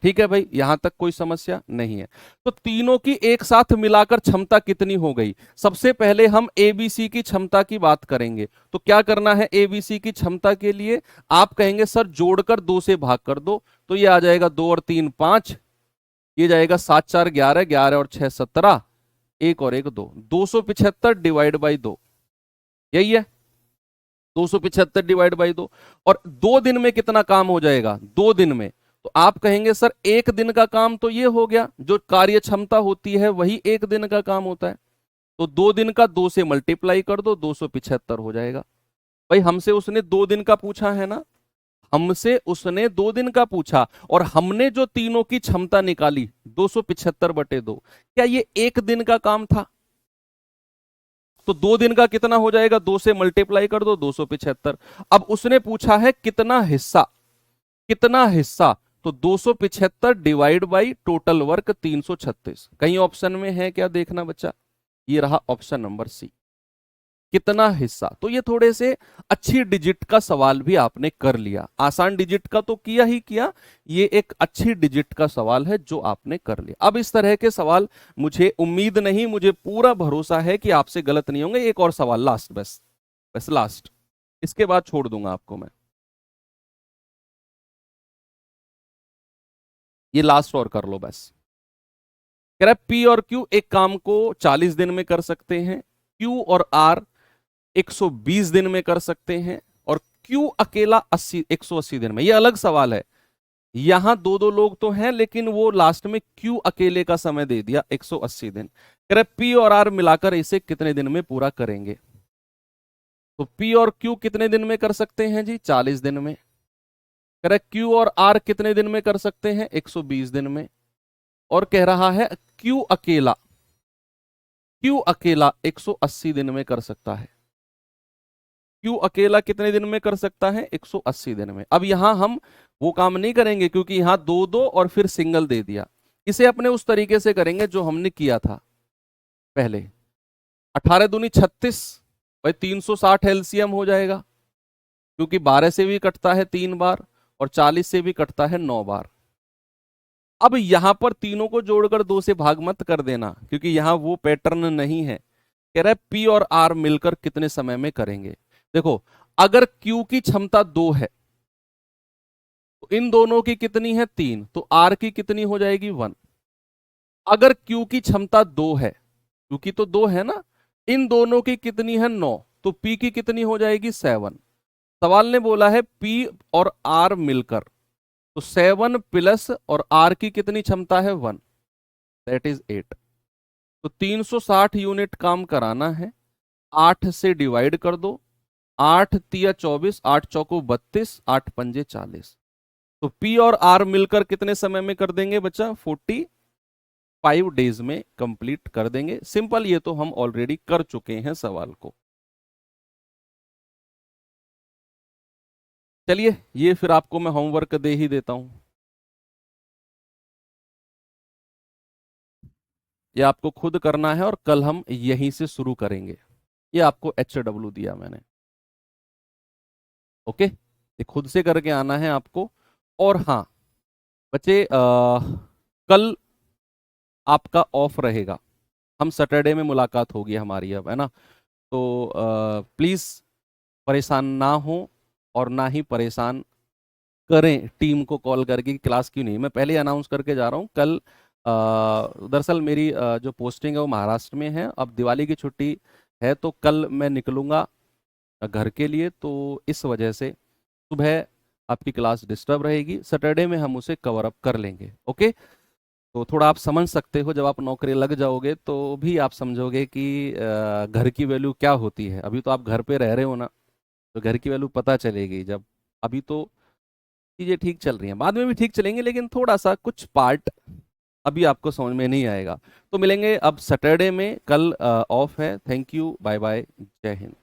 ठीक है भाई, यहां तक कोई समस्या नहीं है। तो तीनों की एक साथ मिलाकर क्षमता कितनी हो गई? सबसे पहले हम एबीसी की क्षमता की बात करेंगे। तो क्या करना है एबीसी की क्षमता के लिए? आप कहेंगे सर जोड़कर 2 से भाग कर दो, तो ये आ जाएगा 2 और 3 5, ये जाएगा 7 4 11, 11 और 6 17, 1 और 1 2, 275 डिवाइड बाई 2, यही है 275 डिवाइड बाई 2। और 2 दिन में कितना काम हो जाएगा 2 दिन में? तो आप कहेंगे सर 1 दिन का काम तो ये हो गया, जो कार्य क्षमता होती है वही 1 दिन का काम होता है। तो 2 दिन का 2 से मल्टीप्लाई कर दो, 275 हो जाएगा। भाई हमसे उसने 2 दिन का पूछा है ना, हमसे उसने 2 दिन का पूछा, और हमने जो तीनों की क्षमता निकाली 275/2, क्या ये 1 दिन का काम था? तो 2 दिन का कितना हो जाएगा? 2 से मल्टीप्लाई कर दो, 275। अब उसने पूछा है कितना हिस्सा, कितना हिस्सा, तो 275 डिवाइड बाई टोटल वर्क 336। कहीं ऑप्शन में है क्या देखना बच्चा? ये रहा ऑप्शन नंबर सी, कितना हिस्सा। तो ये थोड़े से अच्छी डिजिट का सवाल भी आपने कर लिया, आसान डिजिट का तो किया ही किया, ये एक अच्छी डिजिट का सवाल है जो आपने कर लिया। अब इस तरह के सवाल मुझे उम्मीद नहीं, मुझे पूरा भरोसा है कि आपसे गलत नहीं होंगे। एक और सवाल लास्ट, बस बस लास्ट, इसके बाद छोड़ दूंगा आपको मैं। ये लास्ट और कर लो बस। कह रहा है पी और क्यू एक काम को 40 दिन में कर सकते हैं, क्यू और आर 120 दिन में कर सकते हैं, और क्यू अकेला 180 दिन में। ये अलग सवाल है, यहां दो दो लोग तो हैं लेकिन वो लास्ट में क्यू अकेले का समय दे दिया 180 दिन। कह रहे पी और आर मिलाकर इसे कितने दिन में पूरा करेंगे? तो पी और क्यू कितने दिन में कर सकते हैं जी? 40 दिन में। कह रहे क्यू और आर कितने दिन में कर सकते हैं? 120 दिन में। और कह रहा है क्यू अकेला, क्यू अकेला 180 दिन में कर सकता है। क्यू अकेला कितने दिन में कर सकता है? 180 दिन में। अब यहां हम वो काम नहीं करेंगे क्योंकि यहां दो दो और फिर सिंगल दे दिया, इसे अपने उस तरीके से करेंगे जो हमने किया था पहले। 18 दूनी 36, भाई 360 एलसीएम हो जाएगा, क्योंकि 12 से भी कटता है 3 बार और 40 से भी कटता है 9 बार। अब यहां पर तीनों को जोड़कर 2 से भाग मत कर देना, क्योंकि यहां वो पैटर्न नहीं है। कह रहा है पी और आर मिलकर कितने समय में करेंगे? देखो, अगर क्यू की क्षमता 2 है तो इन दोनों की कितनी है? 3, तो आर की कितनी हो जाएगी? 1। अगर क्यू की क्षमता 2 है, क्यू की तो 2 है ना, इन दोनों की कितनी है? 9, तो पी की कितनी हो जाएगी? 7। सवाल ने बोला है पी और आर मिलकर, तो 7 प्लस और आर की कितनी क्षमता है? 1, दैट इज 8। तो 360 यूनिट काम कराना है, 8 से डिवाइड कर दो, 8 तिया 24, 8 चौको 32, 8 पंजे 40। तो पी और आर मिलकर कितने समय में कर देंगे बच्चा? 45 डेज में कंप्लीट कर देंगे। सिंपल, ये तो हम ऑलरेडी कर चुके हैं सवाल को। चलिए, ये फिर आपको मैं होमवर्क दे ही देता हूं। ये आपको खुद करना है और कल हम यहीं से शुरू करेंगे। ये आपको HW दिया मैंने, ओके, ये खुद से करके आना है आपको। और हाँ बच्चे, कल आपका ऑफ रहेगा, हम सैटरडे में मुलाकात होगी हमारी अब, है ना। तो प्लीज़ परेशान ना हो और ना ही परेशान करें टीम को कॉल करके कि क्लास क्यों नहीं। मैं पहले अनाउंस करके जा रहा हूँ कल। दरअसल मेरी जो पोस्टिंग है वो महाराष्ट्र में है, अब दिवाली की छुट्टी है तो कल मैं निकलूँगा घर के लिए, तो इस वजह से सुबह आपकी क्लास डिस्टर्ब रहेगी। सैटरडे में हम उसे कवर अप कर लेंगे, ओके। तो थोड़ा आप समझ सकते हो, जब आप नौकरी लग जाओगे तो भी आप समझोगे कि घर की वैल्यू क्या होती है। अभी तो आप घर पे रह रहे हो ना, तो घर की वैल्यू पता चलेगी जब। अभी तो चीज़ें ठीक चल रही हैं, बाद में भी ठीक चलेंगी, लेकिन थोड़ा सा कुछ पार्ट अभी आपको समझ में नहीं आएगा। तो मिलेंगे अब सैटरडे में, कल ऑफ है। थैंक यू, बाय बाय, जय हिंद।